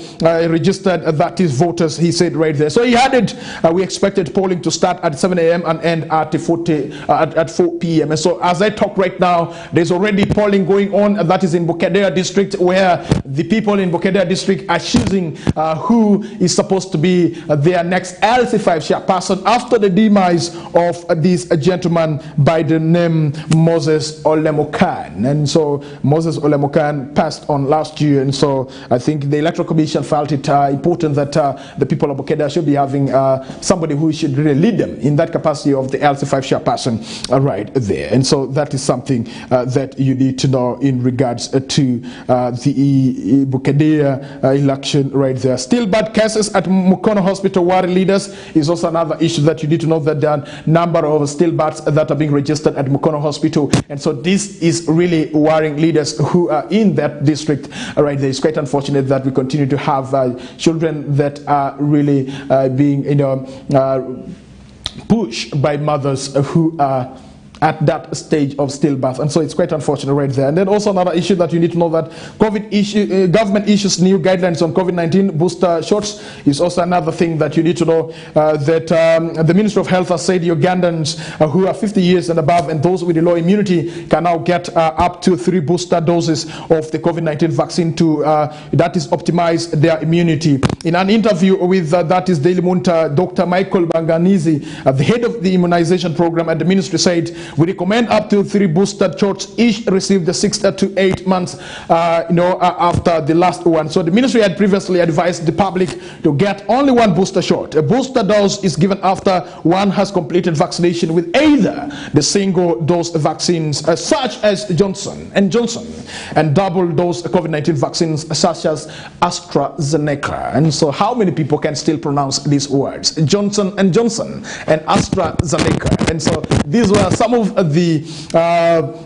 registered, that is voters, he said right there. So he added, we expected polling to start at 7 a.m. and end at 4 p.m. And so as I talk right now, there's already polling going on, that is in Bukedea district, where the people in Bukedea district are choosing who is supposed to be their next LC5 chairperson after the demise of this gentleman by the name Moses Olemukan. And so Moses Olemukan passed on last year, and so I think the Electoral Commission felt it important that the people of Bukedea should be having somebody who should really lead them in that capacity of the LC5 chairperson right there. And so that is something that you need to know in regards to the Bukedea election right there. Still bad cases at Mukono Hospital worry leaders is also another issue that you need to know, that there are a number of stillbirths that are being registered at Mukono Hospital, and so this is really worrying leaders who are in that district right there. It's quite unfortunate that we continue to have children that are really being pushed by mothers who are at that stage of stillbirth, and so it's quite unfortunate right there. And then also another issue that you need to know, that government issues new guidelines on COVID-19 booster shots is also another thing that you need to know, that the Ministry of Health has said Ugandans who are 50 years and above and those with a low immunity can now get up to 3 booster doses of the COVID-19 vaccine to that is optimize their immunity. In an interview with that is Daily Munta, Dr. Michael Banganizi, the head of the immunization program at the ministry, said we recommend up to 3 booster shots each received the 6 to 8 months after the last one. So the ministry had previously advised the public to get only 1 booster shot. A booster dose is given after one has completed vaccination with either the single dose vaccines such as Johnson & Johnson and double dose COVID-19 vaccines such as AstraZeneca. And so how many people can still pronounce these words, Johnson & Johnson and AstraZeneca? And so these were some of the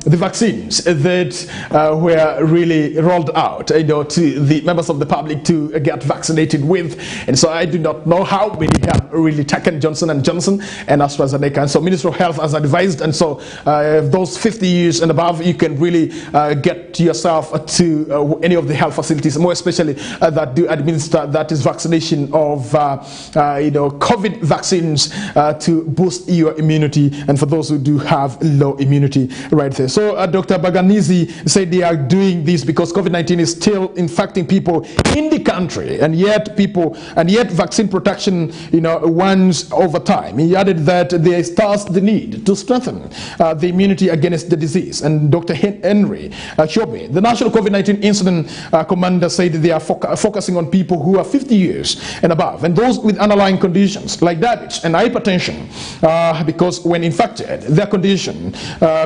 vaccines that were really rolled out to the members of the public to get vaccinated with. And so I do not know how many have really taken Johnson & Johnson and AstraZeneca. And so Ministry of Health has advised, and so those 50 years and above, you can really get yourself to any of the health facilities, more especially that do administer, that is vaccination of COVID vaccines to boost your immunity, and for those who do have low immunity right there. So Dr. Baganizi said they are doing this because COVID-19 is still infecting people in the country, and yet vaccine protection wanes over time. He added that there starts the need to strengthen the immunity against the disease. And Dr. Henry Chobe, the National COVID-19 Incident Commander, said they are focusing on people who are 50 years and above and those with underlying conditions like diabetes and hypertension, because when infected, their condition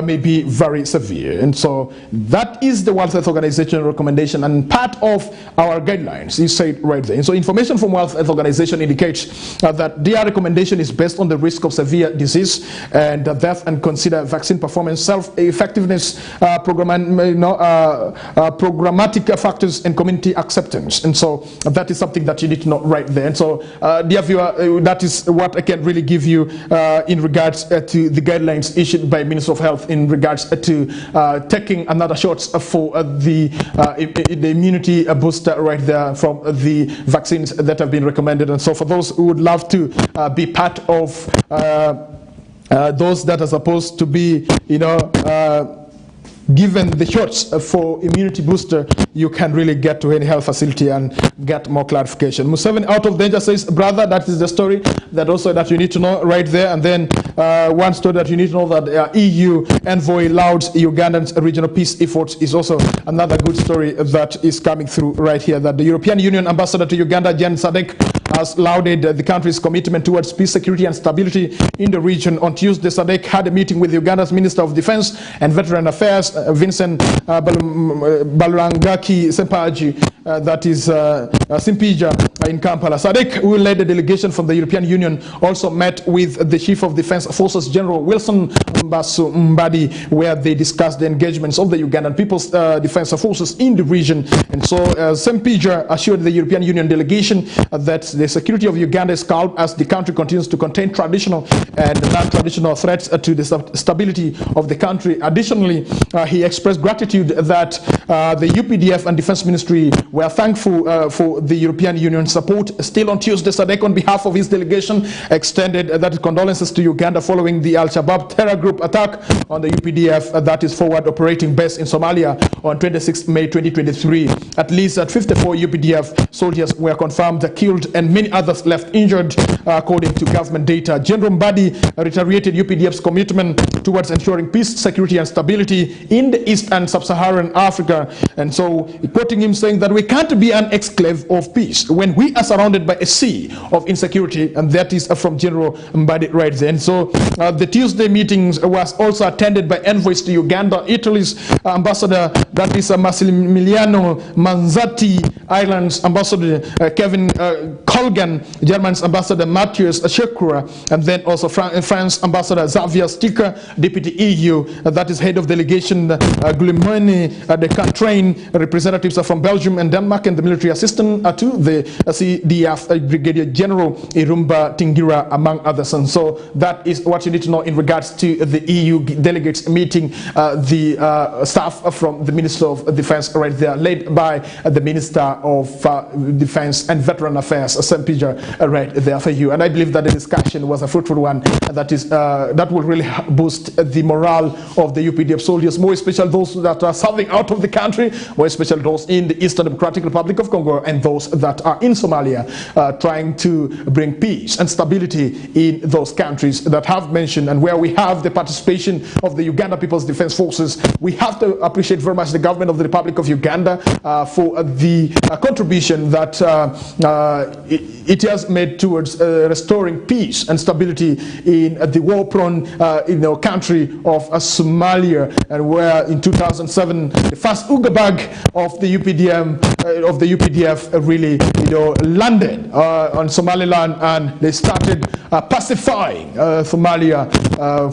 may be very severe. And so that is the World Health Organization recommendation and part of our guidelines, he said right there. And so information from World Health Organization indicates that their recommendation is based on the risk of severe disease and death, and consider vaccine performance, self-effectiveness, programmatic factors, and community acceptance. And so that is something that you need to know right there. And so dear viewer, that is what I can really give you in regards to the guidelines issued by Minister of Health in regards to taking another shots for the immunity booster right there from the vaccines that have been recommended. And so for those who would love to be part of those that are supposed to be given the shots for immunity booster, you can really get to any health facility and get more clarification. Museveni out of danger says, brother, that is the story that also that you need to know right there. And then one story that you need to know, that EU envoy lauds Ugandan's regional peace efforts, is also another good story that is coming through right here, that the European Union ambassador to Uganda, Jen Sadek, has lauded the country's commitment towards peace, security and stability in the region. On Tuesday, Sadek had a meeting with Uganda's Minister of Defense and Veteran Affairs, Vincent Balurangaki Sempaji, that is Simpija, in Kampala. Sadek, who led the delegation from the European Union, also met with the Chief of Defense Forces, General Wilson Mbasu Mbadi, where they discussed the engagements of the Ugandan People's Defense Forces in the region. And so Simpija assured the European Union delegation that the security of Uganda is calm as the country continues to contain traditional and non-traditional threats to the stability of the country. Additionally, he expressed gratitude that the UPDF and Defense Ministry were thankful for the European Union support. Still on Tuesday, Sadek, on behalf of his delegation, extended that condolences to Uganda following the Al-Shabaab terror group attack on the UPDF, that is forward operating base in Somalia, on 26 May 2023. At least 54 UPDF soldiers were confirmed killed and many others left injured, according to government data. General Mbadi reiterated UPDF's commitment towards ensuring peace, security and stability in the East and Sub-Saharan Africa. And so, quoting him, saying that we can't be an exclave of peace when we are surrounded by a sea of insecurity, and that is from General Mbadi right there. And so, the Tuesday meetings was also attended by envoys to Uganda, Italy's ambassador, that is Massimiliano Manzati, Ireland's ambassador Kevin Colgan, German's ambassador Matthias Shekura, and then also France ambassador Xavier Sticker, deputy EU, that is head of delegation Guillemone de Cantrain, representatives from Belgium and Denmark, and the military assistant to the CDF Brigadier General Irumba Tingira, among others. And so that is what you need to know in regards to the EU delegates meeting the staff from the Minister of Defense right there, led by the Minister of Defense and Veteran Affairs, Sempija, right there for you. And I believe that the discussion was a fruitful one, that is that will really boost the morale of the UPDF soldiers, more especially those that are serving out of the country, more especially those in the Eastern Democratic Republic of Congo and those that are in Somalia, trying to bring peace and stability in those countries that have mentioned, and where we have the participation of the Uganda People's Defense Forces. We have to appreciate very much the government of the Republic of Uganda for the contribution that it has made towards restoring peace and stability in the war-prone country of Somalia, and where in 2007 the first Uga bag of the UPDF really landed on Somaliland, and they started pacifying Somalia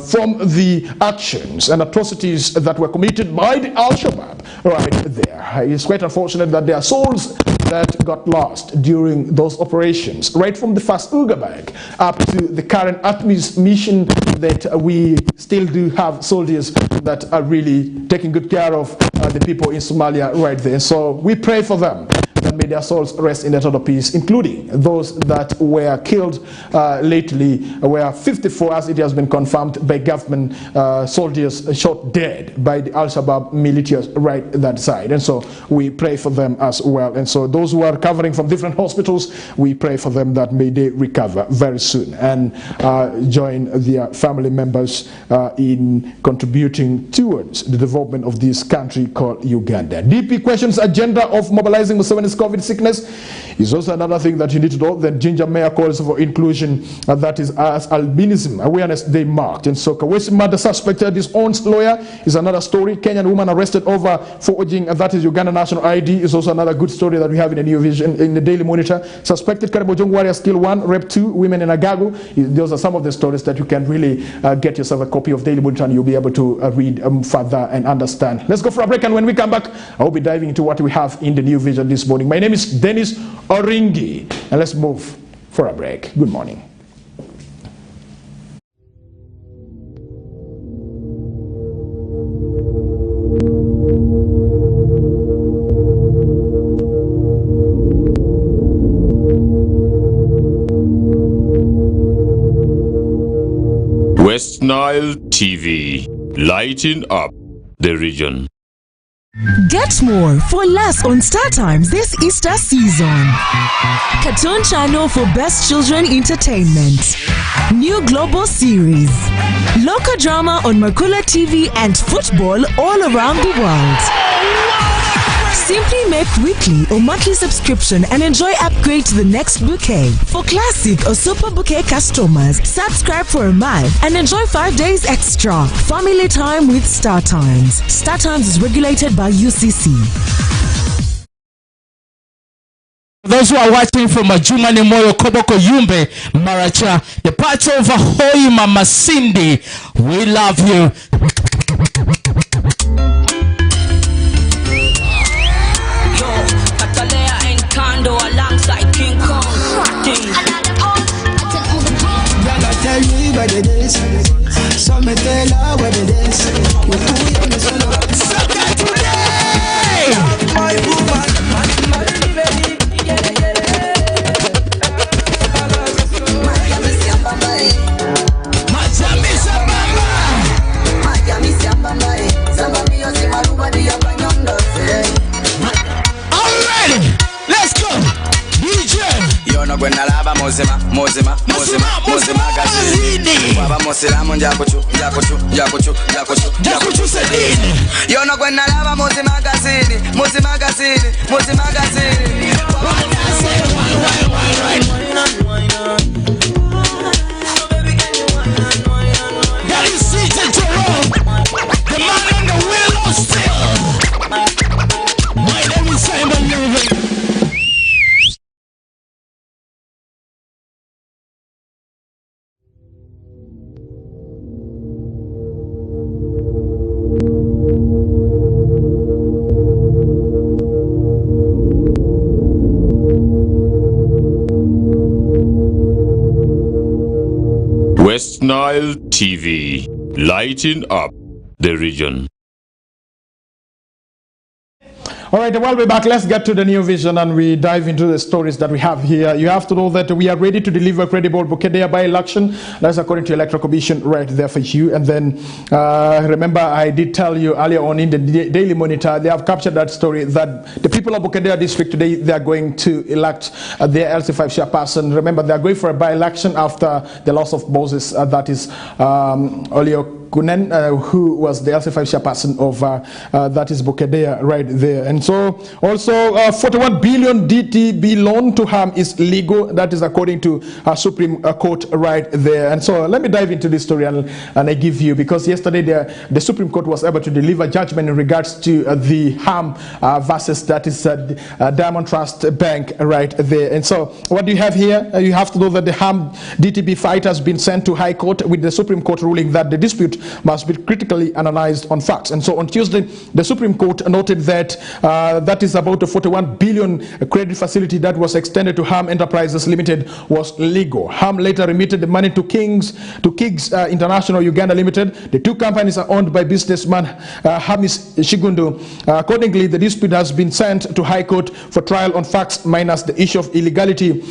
from the actions and atrocities that were committed by the Al-Shabaab right there. It's quite unfortunate that there are souls that got lost during those operations, right from the first Uga bag up to the current ATMIS mission, that we still do have soldiers that are really taking good care of the people in Somalia right there. So we pray for them, that may their souls rest in eternal peace, including those that were killed lately, where 54, as it has been confirmed by government soldiers, shot dead by the Al-Shabaab militias right that side. And so we pray for them as well. And so those who are recovering from different hospitals, we pray for them that may they recover very soon and join their family members in contributing towards the development of this country called Uganda. DP questions agenda of mobilizing Museveni's COVID sickness is also another thing that you need to know. The Ginger Mayor calls for inclusion, that is as Albinism Awareness Day marked. And so Kawesi murder suspected disowned lawyer is another story. Kenyan woman arrested over forging, that is Uganda national ID, is also another good story that we have in the New Vision, in the Daily Monitor. Suspected Karibojong warriors kill 1, rape 2 women in Agagu. Those are some of the stories that you can really get yourself a copy of Daily Monitor, and you'll be able to read further and understand. Let's go for a break, and when we come back, I'll be diving into what we have in the New Vision this morning. My name is Dennis Oringi, and let's move for a break. Good morning. Westnile TV, lighting up the region. Get more for less on Star Times this Easter season. Cartoon channel for best children entertainment. New global series. Local drama on Makula TV and football all around the world. Simply make weekly or monthly subscription and enjoy upgrade to the next bouquet. For classic or super bouquet customers, subscribe for a month and enjoy 5 days extra. Family time with Star Times. Star Times is regulated by UCC. Those who are watching from Majuma Nemoyo Koboko Yumbe Maracha, the part of Hoi Mama Cindy, we love you. Alongside King Kong. Y'all tell me what it is. Some tell her what it is. My woman, When I lava Mozima Gazini. Baba Mosilamu Jakuchu Sedini. You know when I lava Mozima Gazini. That is seated to roll. The man on the wheel of steel. My name is Simon Moving. Westnile TV, lighting up the region. All right, well, we're back. Let's get to the new vision and we dive into the stories that we have here. You have to know that we are ready to deliver credible Bukedea by-election. That's according to Electoral Commission right there for you. And then remember, I did tell you earlier on in the Daily Monitor, they have captured that story that the people of Bukedea district today, they are going to elect their LC5 chairperson. Remember, they are going for a by-election after the loss of Moses, that is Olio Kunen, who was the LC5 chairperson of that is Bukedea right there. And so also 41 billion DTB loan to harm is legal. That is according to Supreme Court right there. And so let me dive into this story and I give you, because yesterday the Supreme Court was able to deliver judgment in regards to the harm versus that is Diamond Trust Bank right there. And so what do you have here? You have to know that the harm DTB fight has been sent to High Court with the Supreme Court ruling that the dispute must be critically analyzed on facts. And so on Tuesday, the Supreme Court noted that that is about a 41 billion credit facility that was extended to Harm Enterprises Limited was legal. Harm later remitted the money to Kiggs International Uganda Limited. The two companies are owned by businessman Hamis Shigundu. Accordingly, the dispute has been sent to High Court for trial on facts minus the issue of illegality,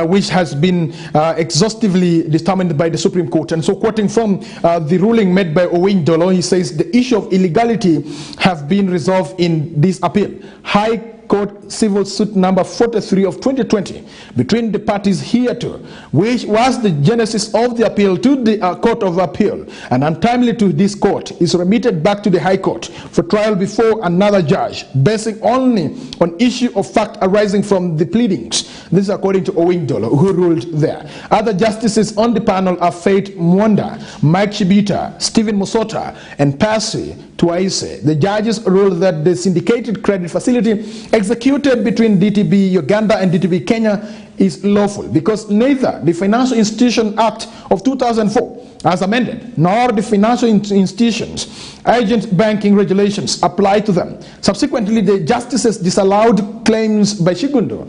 which has been exhaustively determined by the Supreme Court. And so quoting from the ruling made by Oringi Denis, he says the issue of illegality have been resolved in this appeal. High Court Civil Suit number 43 of 2020 between the parties hereto, which was the genesis of the appeal to the Court of Appeal and untimely to this court, is remitted back to the High Court for trial before another judge, basing only on issue of fact arising from the pleadings. This is according to Oringi Denis, who ruled there. Other justices on the panel are Faith Mwanda, Mike Shibita, Stephen Musota, and Percy Twaise. The judges ruled that the syndicated credit facility executed between DTB Uganda and DTB Kenya is lawful because neither the Financial Institution Act of 2004 as amended nor the financial institutions agent banking regulations apply to them. Subsequently, the justices disallowed claims by Shigundu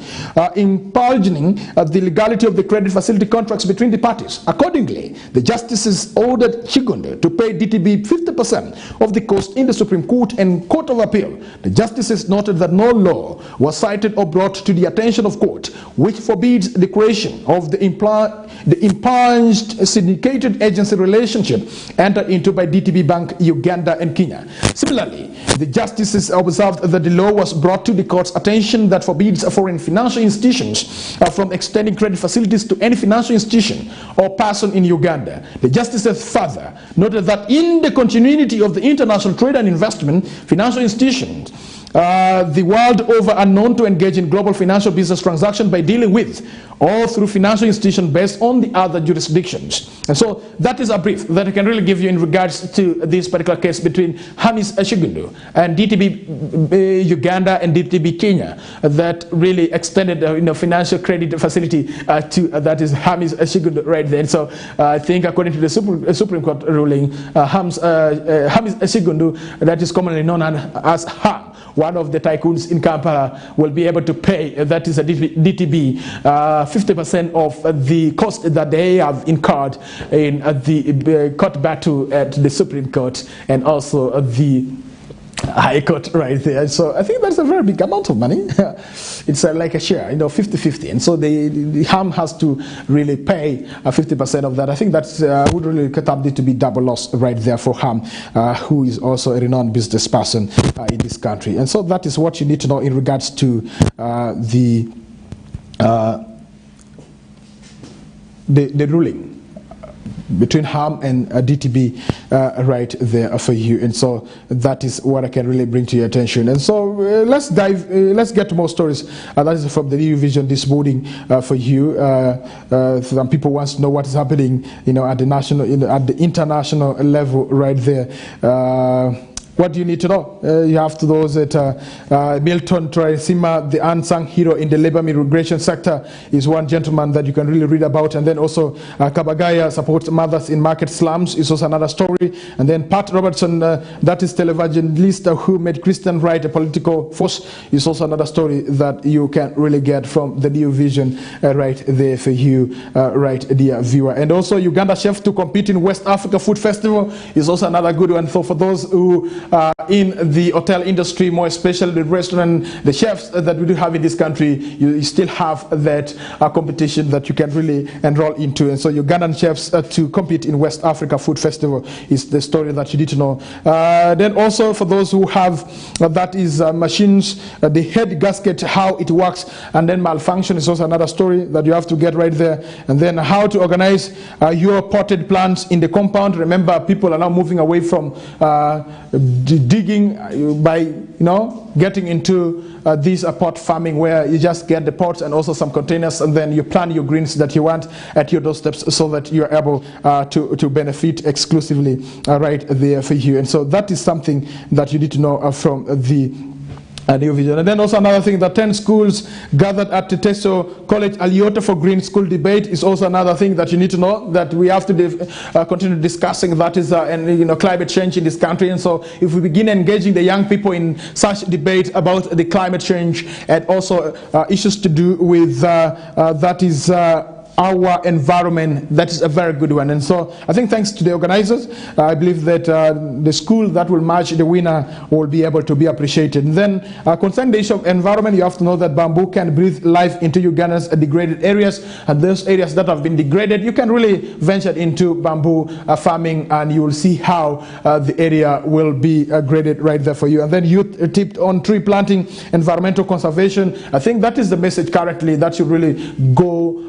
impugning the legality of the credit facility contracts between the parties. Accordingly, the justices ordered Shigundu to pay DTB 50% of the cost in the Supreme Court and Court of Appeal. The justices noted that no law was cited or brought to the attention of court which forbade forbids the creation of the impunged syndicated agency relationship entered into by DTB Bank, Uganda and Kenya. Similarly, the justices observed that the law was brought to the court's attention that forbids foreign financial institutions from extending credit facilities to any financial institution or person in Uganda. The justices further noted that in the continuity of the international trade and investment, financial institutions the world over are known to engage in global financial business transactions by dealing with or through financial institutions based on the other jurisdictions. And so that is a brief that I can really give you in regards to this particular case between Hamis Ashigundu and DTB Uganda and DTB Kenya that really extended financial credit facility to that is Hamis Ashigundu right there. And so I think according to the Supreme Court ruling, Hamis Ashigundu, that is commonly known as Ham, one of the tycoons in Kampala, will be able to pay, that is a DTB, 50% of the cost that they have incurred in the court battle at the Supreme Court and also the High Court right there. So I think that's a very big amount of money. It's like a share, 50-50. And so the Ham has to really pay 50% of that. I think that would really cut up to be double loss right there for Ham, who is also a renowned business person in this country. And so that is what you need to know in regards to the ruling between Ham and DTB right there for you. And so that is what I can really bring to your attention. And so let's get to more stories. That is from the New Vision this morning for you. Some people want to know what is happening, at the national, at the international level right there. What do you need to know? You have to those that Milton Traisima, the unsung hero in the labor migration sector, is one gentleman that you can really read about. And then also Kabagaya supports mothers in market slums is also another story. And then Pat Robertson, that is televangelist who made Christian right a political force, is also another story that you can really get from the New Vision right there for you, right, dear viewer. And also Uganda chef to compete in West Africa Food Festival is also another good one. So for those who in the hotel industry, more especially the restaurant, the chefs that we do have in this country, you still have that competition that you can really enroll into. And so Ugandan chefs to compete in West Africa Food Festival is the story that you need to know. Then also for those who have, that is machines, the head gasket, how it works, and then malfunction is also another story that you have to get right there. And then how to organize your potted plants in the compound. Remember, people are now moving away from digging by getting into this pot farming where you just get the pots and also some containers, and then you plant your greens that you want at your doorsteps so that you're able to benefit exclusively right there for you. And so that is something that you need to know from the New Vision. And then also another thing, that 10 schools gathered at Teteso College Aliota for Green School Debate is also another thing that you need to know, that we have to continue discussing. That is climate change in this country. And so if we begin engaging the young people in such debate about the climate change and also issues to do with that is our environment, that is a very good one. And so I think thanks to the organizers, I believe that the school that will match the winner will be able to be appreciated. And then concerning the issue of environment, you have to know that bamboo can breathe life into Uganda's degraded areas, and those areas that have been degraded, you can really venture into bamboo farming, and you will see how the area will be graded right there for you. And then youth tipped on tree planting, environmental conservation. I think that is the message currently that should really go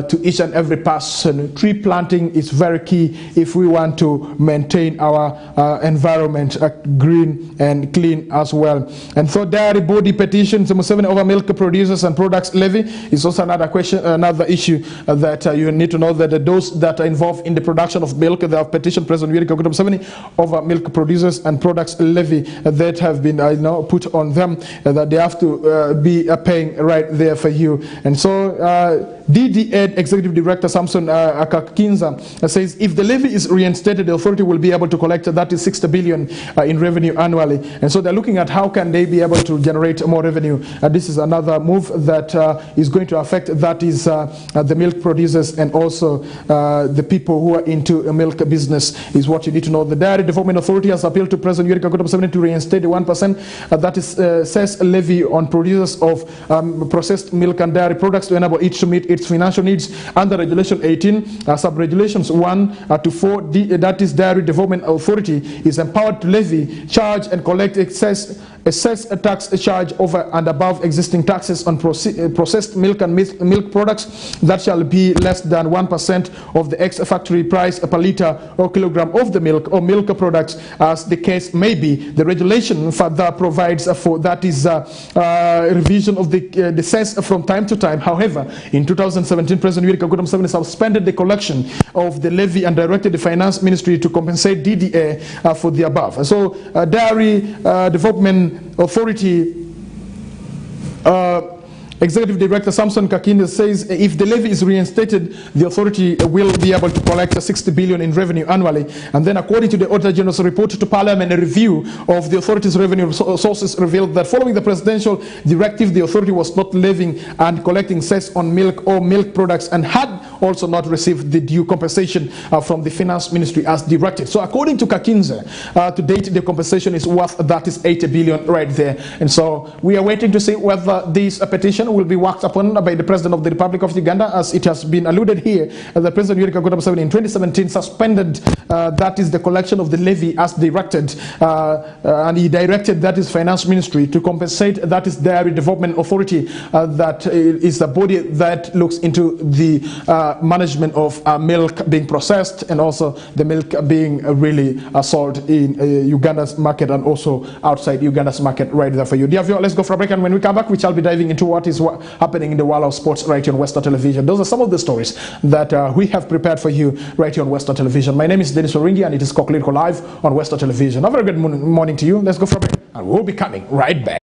to each and every person. Tree planting is very key if we want to maintain our environment green and clean as well. And so dairy body petitions, the Museveni over milk producers and products levy is also another question, another issue that you need to know, that those that are involved in the production of milk, they have petitioned President Museveni over milk producers and products levy that have been put on them, that they have to be paying right there for you. And so DDA Executive Director Samson Kakinza says if the levy is reinstated, the authority will be able to collect that is 60 billion in revenue annually. And so they're looking at how can they be able to generate more revenue. This is another move that is going to affect, that is the milk producers and also the people who are into a milk business is what you need to know. The Dairy Development Authority has appealed to President Yoweri Kaguta Museveni to reinstate the 1% that is says levy on producers of processed milk and dairy products to enable each to meet its financial needs under Regulation 18. Sub-regulations 1 to 4, that is Dairy Development Authority is empowered to levy, charge and collect assess a tax charge over and above existing taxes on processed milk and milk products that shall be less than 1% of the ex-factory price per litre or kilogram of the milk or milk products, as the case may be. The regulation further provides for that is revision of the cess from time to time. However, in 2017, President Yoweri Kaguta Museveni suspended the collection of the levy and directed the Finance Ministry to compensate DDA for the above. So, Dairy Development Authority Executive Director Samson Kakinda says if the levy is reinstated, the authority will be able to collect 60 billion in revenue annually. And then according to the Auditor General's report to Parliament, a review of the authority's revenue sources revealed that following the presidential directive, the authority was not levying and collecting cess on milk or milk products and had also not received the due compensation from the Finance Ministry as directed. So according to Kakinza, to date the compensation is worth that is 80 billion right there. And so we are waiting to see whether this petition will be worked upon by the President of the Republic of Uganda, as it has been alluded here. The President Yoweri Kaguta Museveni in 2017 suspended that is the collection of the levy as directed, and he directed that is Finance Ministry to compensate that is Dairy Development Authority, that is the body that looks into the management of milk being processed and also the milk being really sold in Uganda's market and also outside Uganda's market right there for you. Dear viewer, let's go for a break, and when we come back we shall be diving into what is happening in the world of sports right here on Westnile Television. Those are some of the stories that we have prepared for you right here on Westnile Television. My name is Denis Oringi and it is KOKOLIRIKO Live on Westnile Television. A very good morning to you. Let's go for a break and we'll be coming right back.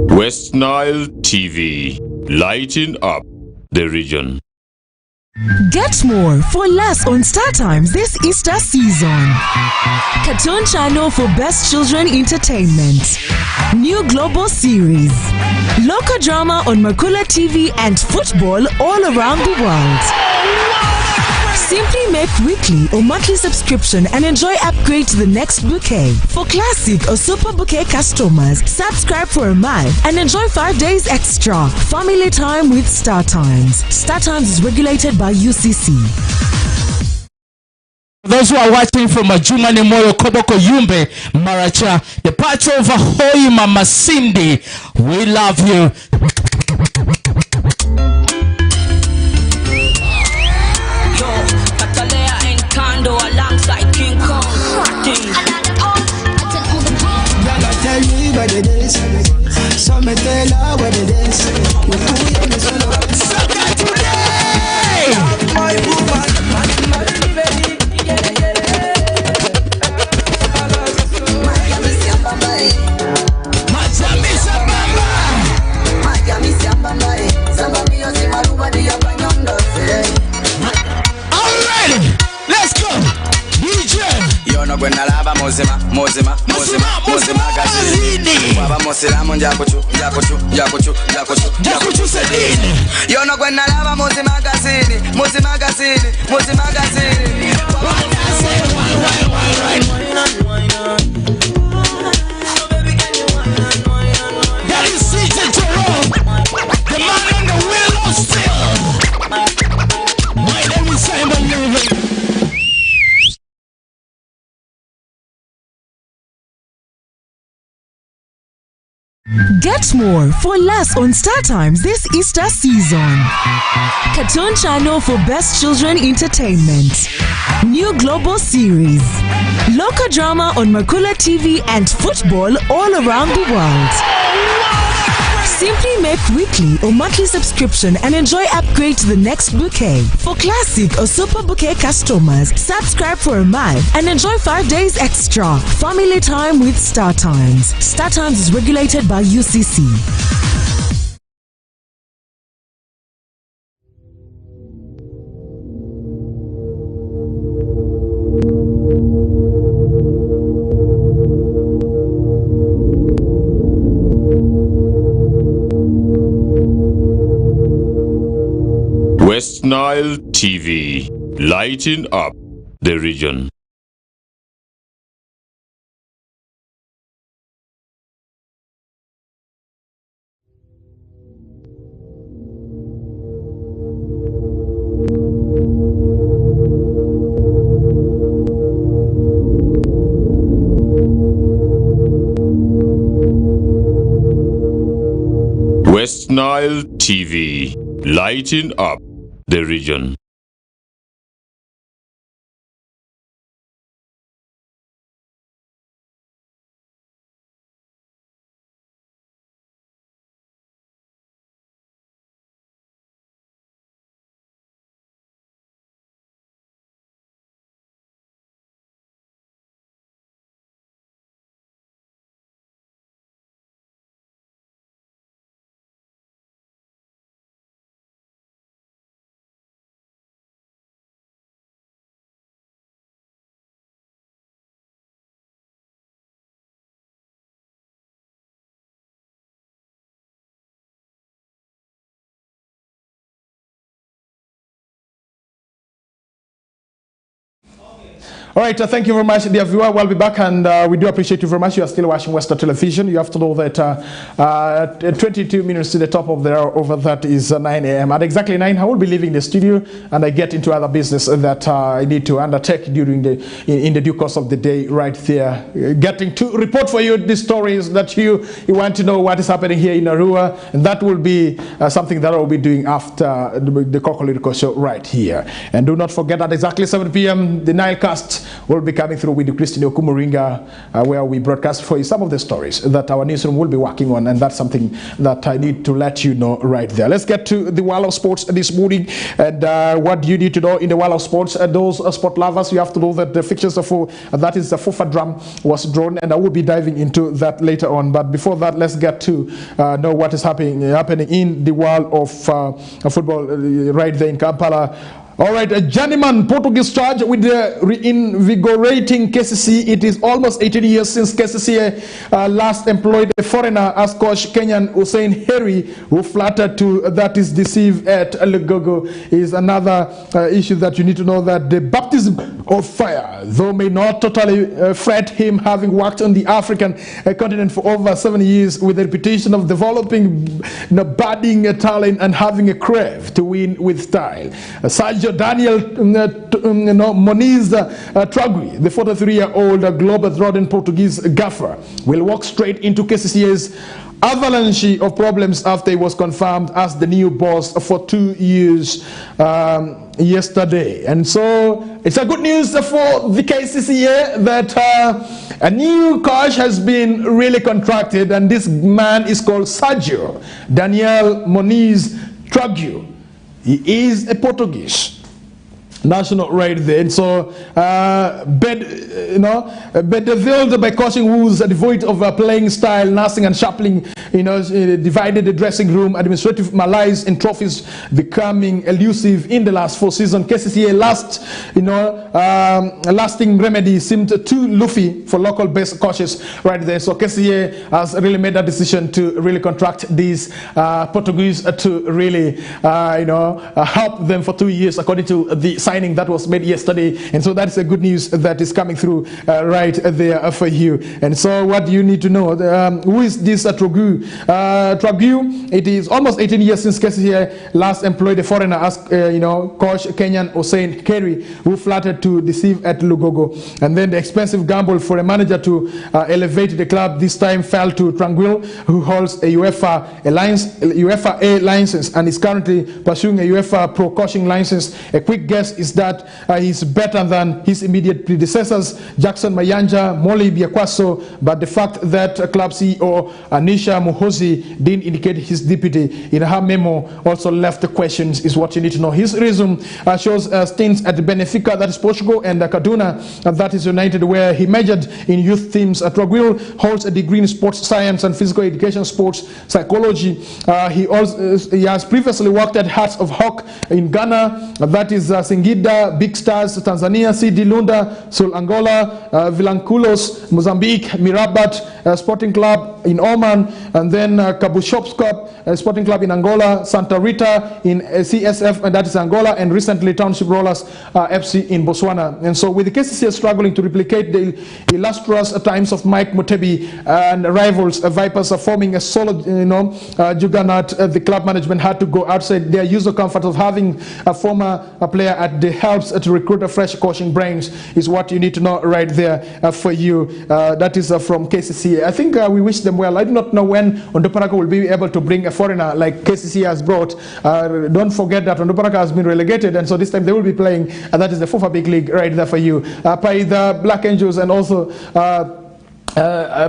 Westnile TV, lighting up the region. Get more for less on Star Times this Easter season. Cartoon channel for best children entertainment. New global series. Local drama on Makula TV and football all around the world. Simply make weekly or monthly subscription and enjoy upgrade to the next bouquet. For classic or super bouquet customers, subscribe for a month and enjoy 5 days extra. Family time with Star Times. Star Times is regulated by UCC. Those who are watching from Majumani Moyo Koboko Yumbe Maracha, the part of Hoi Mama Cindy, we love you. So me tell her what it is. We do it, sucker today. My woman, my baby. Alright, let's go. DJ. Yono gwena lava mozima gazini. Baba mosilamu njakuchu sedini. Yono gwena lava mozima gazini. That is CJ Jerome, the man on the wheel of steel. My name is Simon Levy. Get more for less on Star Times this Easter season. Cartoon channel for best children entertainment. New global series. Local drama on Makula TV and football all around the world. Simply make weekly or monthly subscription and enjoy upgrade to the next bouquet. For classic or super bouquet customers, subscribe for a month and enjoy 5 days extra. Family time with Star Times. Star Times is regulated by UCC. Westnile TV, lighting up the region. Westnile TV, lighting up the region. All right, thank you very much, dear viewer. We'll be back, and we do appreciate you very much. You are still watching Westnile Television. You have to know that 22 minutes to the top of the hour over that is 9 a.m. At exactly 9, I will be leaving the studio, and I get into other business that I need to undertake during in the due course of the day right there. Getting to report for you the stories that you want to know what is happening here in Arua, and that will be something that I will be doing after the KOKOLIRIKO Show right here. And do not forget at exactly 7 p.m. the Nilecast will be coming through with Christine Okumuringa, where we broadcast for you some of the stories that our newsroom will be working on, and that's something that I need to let you know right there. Let's get to the world of sports this morning, and what you need to know in the world of sports. Those sport lovers, you have to know that the fixtures of that is the FUFA drum was drawn, and I will be diving into that later on. But before that, let's get to know what is happening in the world of football right there in Kampala. All right, a journeyman Portuguese charged with reinvigorating KCC. It is almost 18 years since KCC last employed a foreigner as coach. Kenyan Hussein Heri, who flattered to that is deceived at Lugogo, is another issue that you need to know, that the baptism of fire, though may not totally fret him, having worked on the African continent for over 7 years with a reputation of developing budding talent and having a crave to win with style. Sergio Daniel Moniz Tragui, the 43-year-old globe-trotting Portuguese gaffer, will walk straight into KCCA's avalanche of problems after he was confirmed as the new boss for 2 years yesterday. And so it's a good news for the KCCA that a new coach has been really contracted, and this man is called Sergio Daniel Moniz Tragui. He is a Portuguese national right there. And so bedevilled by coaching rules devoid of playing style, nursing and sharpening, divided the dressing room, administrative malaise and trophies becoming elusive in the last 4 seasons. KCCA lasting remedy seemed too loofy for local based coaches right there. So KCCA has really made a decision to really contract these Portuguese to really help them for 2 years, according to the signing that was made yesterday. And so that's a good news that is coming through right there for you. And so what do you need to know? Who is this Tragui? Tragui, it is almost 18 years since KCCA last employed a foreigner as coach Kenyan Hussein Heri, who flattered to deceive at Lugogo. And then the expensive gamble for a manager to elevate the club this time fell to Tragui, who holds a UEFA A license and is currently pursuing a UEFA Pro coaching license. A quick guess is that he's better than his immediate predecessors, Jackson Mayanja, Molly Biakwaso, but the fact that club CEO Anisha Muhozi didn't indicate his deputy in her memo, also left the questions, is what you need to know. His resume shows stints at Benfica, that is Portugal, and Kaduna, that is United, where he majored in youth teams. Trogwil holds a degree in sports science and physical education, sports psychology. He has previously worked at Hearts of Oak in Ghana, that is Singida, Big Stars, Tanzania, CD Lunda, Sul Angola, Vilanculos, Mozambique, Mirabat Sporting Club in Oman, and then Kabushopskop Sporting Club in Angola, Santa Rita in CSF, and that is Angola, and recently Township Rollers FC in Botswana. And so with the KCCA struggling to replicate the illustrious times of Mike Mutebi and rivals, Vipers are forming a solid, juggernaut. The club management had to go outside their usual comfort of having a former player at the helps to recruit a fresh coaching brains, is what you need to know right there for you. That is from KCCA. I think we wish them well. I do not know when Onduparaka will be able to bring a foreigner like KCCA has brought. Don't forget that Onduparaka has been relegated, and so this time they will be playing, that is the FUFA Big League right there for you. By the Black Angels and also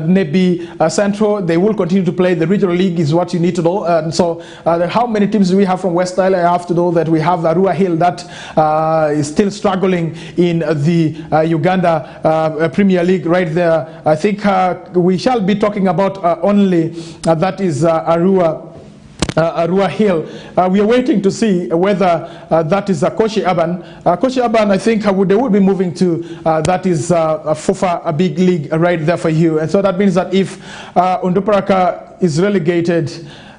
maybe Central, they will continue to play the regional league, is what you need to know. And so how many teams do we have from Westnile? I have to know that we have Arua Hill that is still struggling in the Uganda Premier League right there. I think we shall be talking about only that is Arua Hill. We are waiting to see whether that is Koshi Aban. Koshi Aban, I think they will be moving to that is FUFA, a big league right there for you. And so that means that if Onduparaka is relegated,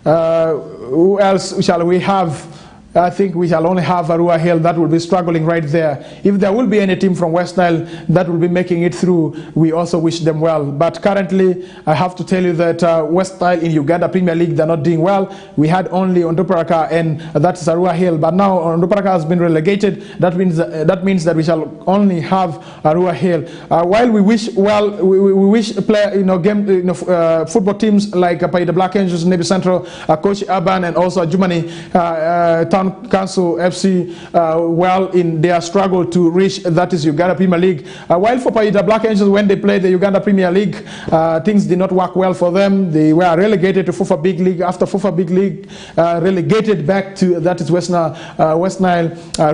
who else shall we have? I think we shall only have Arua Hill that will be struggling right there. If there will be any team from Westnile that will be making it through, we also wish them well. But currently, I have to tell you that Westnile in Uganda Premier League, they're not doing well. We had only Onduparaka, and that is Arua Hill. But now Onduparaka has been relegated. That means that we shall only have Arua Hill. While we wish well, we wish football teams like the Black Angels, Navy Central, Coach Aban, and also Jumani Town Council FC well in their struggle to reach that is Uganda Premier League. While for the Black Angels, when they played the Uganda Premier League, things did not work well for them. They were relegated to FUFA Big League. After FUFA Big League, relegated back to that is Westnile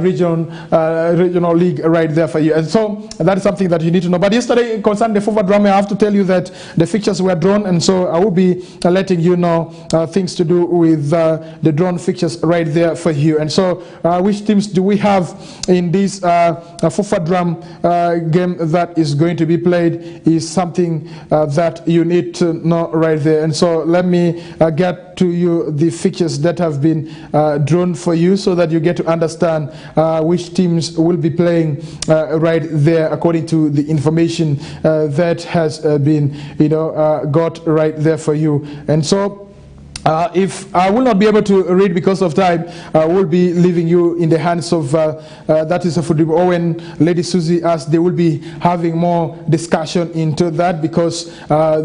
Regional League right there for you. And so that is something that you need to know. But yesterday, concerning the FUFA drama, I have to tell you that the fixtures were drawn, and so I will be letting you know things to do with the drawn fixtures right there for you. And so which teams do we have in this FUFA drum game that is going to be played is something that you need to know right there. And so let me get to you the fixtures that have been drawn for you, so that you get to understand which teams will be playing right there according to the information that has been got right there for you. And so if I will not be able to read because of time, I will be leaving you in the hands of that is Fudibu Owen, Lady Susie, as they will be having more discussion into that, because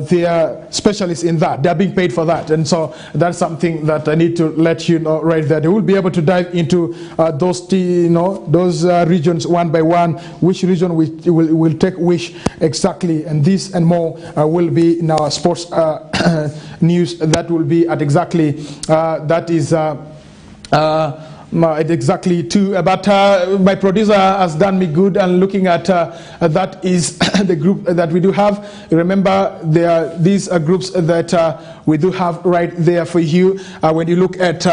they are specialists in that. They are being paid for that, and so that's something that I need to let you know right there. They will be able to dive into those regions one by one, which region will take which exactly, and this and more will be in our sports news that will be at exactly that is exactly 2. But my producer has done me good, and looking at that is the group that we do have. Remember, these are groups that we do have right there for you. When you look at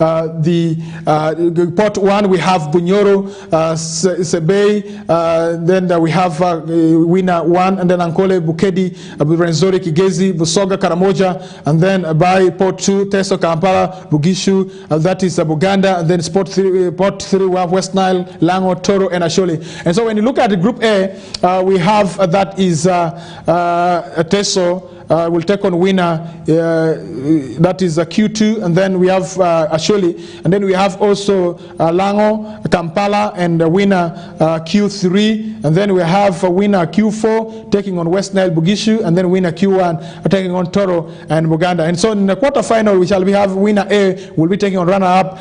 the pot 1, we have Bunyoro, Sebei, then we have Wina 1, and then Ankole, Bukedi, Renzori, Kigezi, Busoga, Karamoja, and then by pot 2, Teso, Kampala, Bugishu, that is Buganda, and then pot 3 we have Westnile, Lango, Toro, and Asholi. And so when you look at the group A, we have that is Teso, will take on winner, that is Q2, and then we have Asholi, and then we have also Lango, Kampala, and winner Q3, and then we have winner Q4 taking on Westnile, Bugishu, and then winner Q1 taking on Toro and Buganda. And so in the quarterfinal, we shall have winner A will be taking on runner-up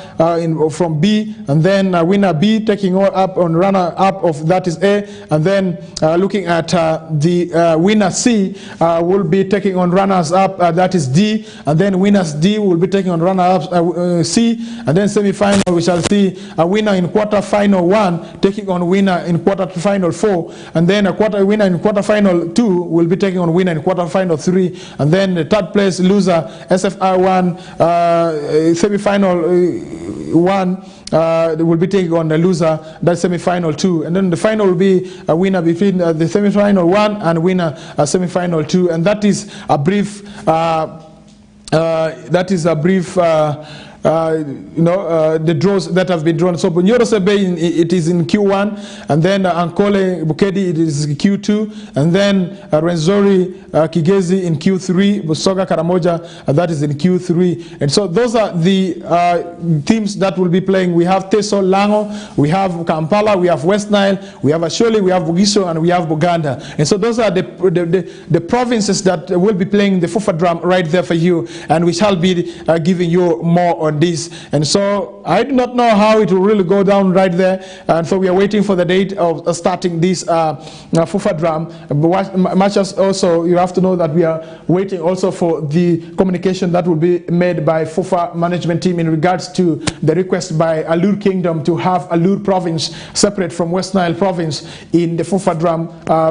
from B, and then winner B taking up on runner-up of that is A, and then looking at the winner C will be taking taking on runners-up, that is D, and then winners D will be taking on runner-up C, and then semi-final we shall see a winner in quarter-final 1 taking on winner in quarter-final 4, and then a winner in quarter-final 2 will be taking on winner in quarter-final 3, and then the third place loser SFR 1 semi-final 1 will be taking on the loser, that's semi-final 2, and then the final will be a winner between the semi-final 1 and winner semi-final 2, and that is a brief the draws that have been drawn. So Bunyoro Sebe, it is in Q1, and then Ankole Bukedi, it is Q2, and then Renzori Kigezi in Q3, Busoga Karamoja, that is in Q3. And so those are the teams that will be playing. We have Teso Lango, we have Kampala, we have West Nile, we have Asholi, we have Bugiso, and we have Buganda. And so those are the provinces that will be playing the FUFA drum right there for you, and we shall be giving you more on this. And so I do not know how it will really go down right there, and so we are waiting for the date of starting this FUFA drum. Much as also you have to know that we are waiting also for the communication that will be made by FUFA management team in regards to the request by Alur Kingdom to have Alur province separate from West Nile province in the FUFA drum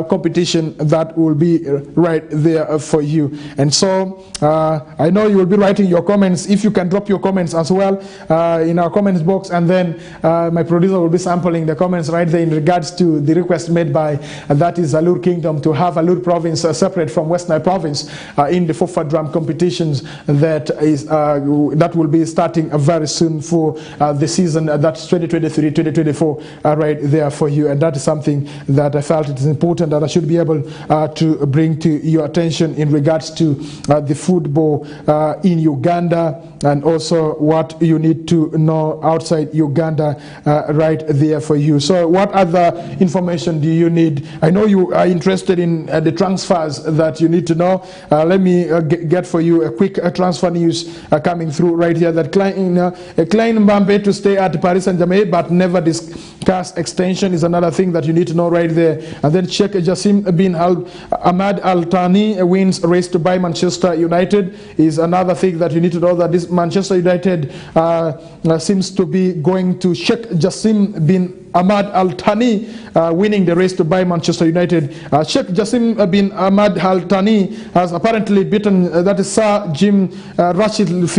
competition that will be right there for you. And so I know you will be writing your comments. If you can drop your comments as well in our comments box, and then my producer will be sampling the comments right there in regards to the request made by that is Alur Kingdom to have Alur province separate from West Nile province in the FUFA drum competitions that will be starting very soon for the season that's 2023-2024 right there for you. And that is something that I felt it is important that I should be able to bring to your attention in regards to the football in Uganda, and also what you need to know outside Uganda right there for you. So what other information do you need? I know you are interested in the transfers that you need to know. Let me get for you a quick transfer news coming through right here, that Klein Mbambe to stay at Paris Saint-Germain but never discuss extension is another thing that you need to know right there. And then Sheikh Jassim bin Ahmad Al Thani wins race to buy Manchester United is another thing that you need to know, that this Manchester United seems to be going to Sheikh Jassim bin Ahmad Al Thani winning the race to buy Manchester United. Sheikh Jassim bin Ahmad Al Thani has apparently beaten that is Sir Jim Ratcliffe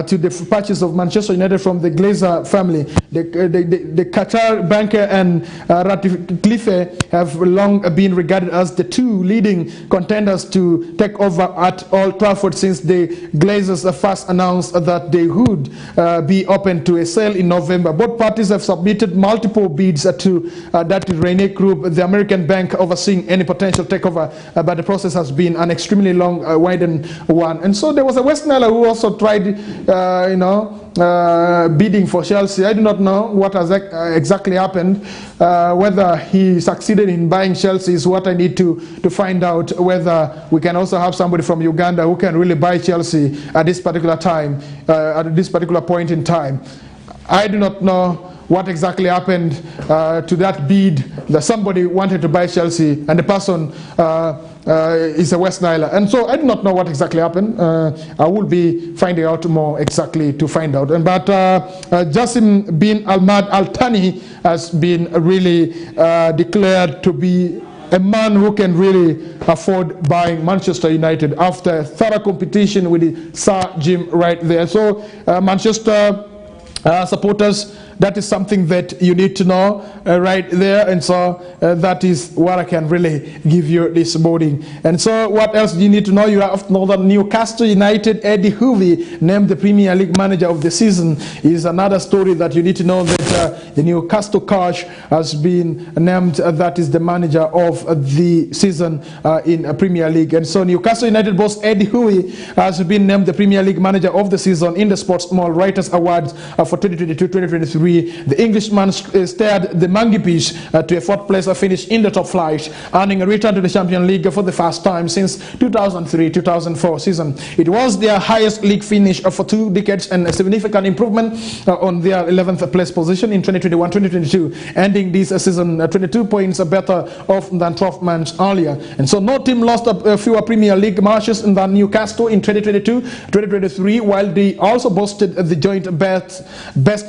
to the purchase of Manchester United from the Glazer family. The Qatar banker and Ratcliffe have long been regarded as the two leading contenders to take over at Old Trafford since the Glazers first announced that they would be open to a sale in November. Both parties have submitted multiple bids to that Rene Group, the American bank overseeing any potential takeover, but the process has been an extremely long, winding one. And so there was a West Niler who also tried, bidding for Chelsea. I do not know what has exactly happened. Whether he succeeded in buying Chelsea is what I need to find out, whether we can also have somebody from Uganda who can really buy Chelsea at this particular time, at this particular point in time. I do not know what exactly happened to that bid, that somebody wanted to buy Chelsea and the person is a West Niler. And so I do not know what exactly happened. I will be finding out more exactly to find out. But Jassim bin Ahmad Al Thani has been really declared to be a man who can really afford buying Manchester United after thorough competition with the Sir Jim right there. So Manchester supporters, that is something that you need to know right there. And so that is what I can really give you this morning. And so what else do you need to know? You have to know that Newcastle United Eddie Hoovey named the Premier League manager of the season is another story that you need to know, that the Newcastle coach has been named that is the manager of the season in Premier League. And so Newcastle United boss Eddie Hoovey has been named the Premier League manager of the season in the Sports Mall Writers Awards for 2022-2023 2023, the Englishman steered the Mangypis to a fourth place finish in the top flight, earning a return to the Champions League for the first time since 2003-2004 season. It was their highest league finish for 2 decades and a significant improvement on their 11th place position in 2021-2022, ending this season 22 points better off than 12 months earlier. And so no team lost fewer Premier League matches than Newcastle in 2022-2023, while they also boasted the joint best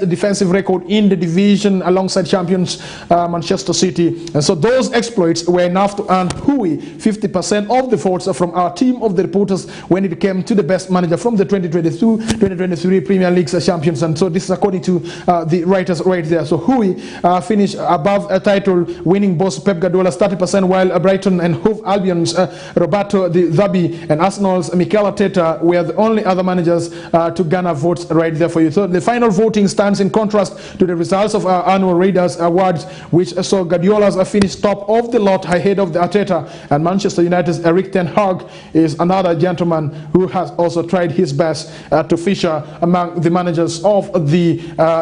defensive record in the division alongside champions Manchester City. And so those exploits were enough to earn Hui 50% of the votes from our team of the reporters when it came to the best manager from the 2022-2023 Premier League champions. And so this is according to the writers right there. So Hui finished above a title winning boss Pep Guardiola's 30%, while Brighton and Hove Albion's Roberto De Zerbi and Arsenal's Mikel Arteta were the only other managers to garner votes right there for you. So the final voting stands in contrast to the results of our annual Raiders Awards, which saw Guardiola's finish top of the lot ahead of the Arteta, and Manchester United's Erik ten Hag is another gentleman who has also tried his best to feature among the managers of the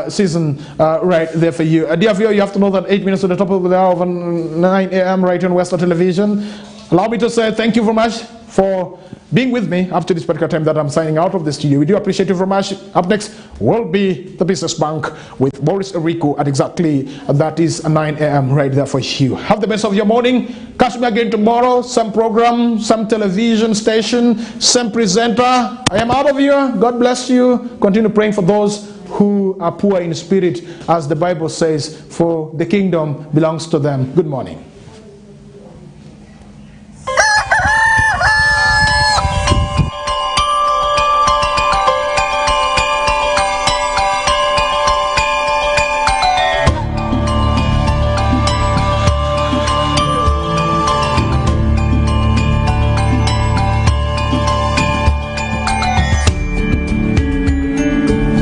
season right there for you. Dear viewer, you have to know that 8 minutes to the top of the hour of 9 a.m. right on Westnile Television. Allow me to say thank you very much for being with me up to this particular time that I'm signing out of the studio. We do appreciate you very much. Up next will be the Business Bank with Boris Rico at exactly that is 9 a.m. right there for you. Have the best of your morning. Catch me again tomorrow. Some program, some television station, some presenter. I am out of here. God bless you. Continue praying for those who are poor in spirit, as the Bible says, for the kingdom belongs to them. Good morning.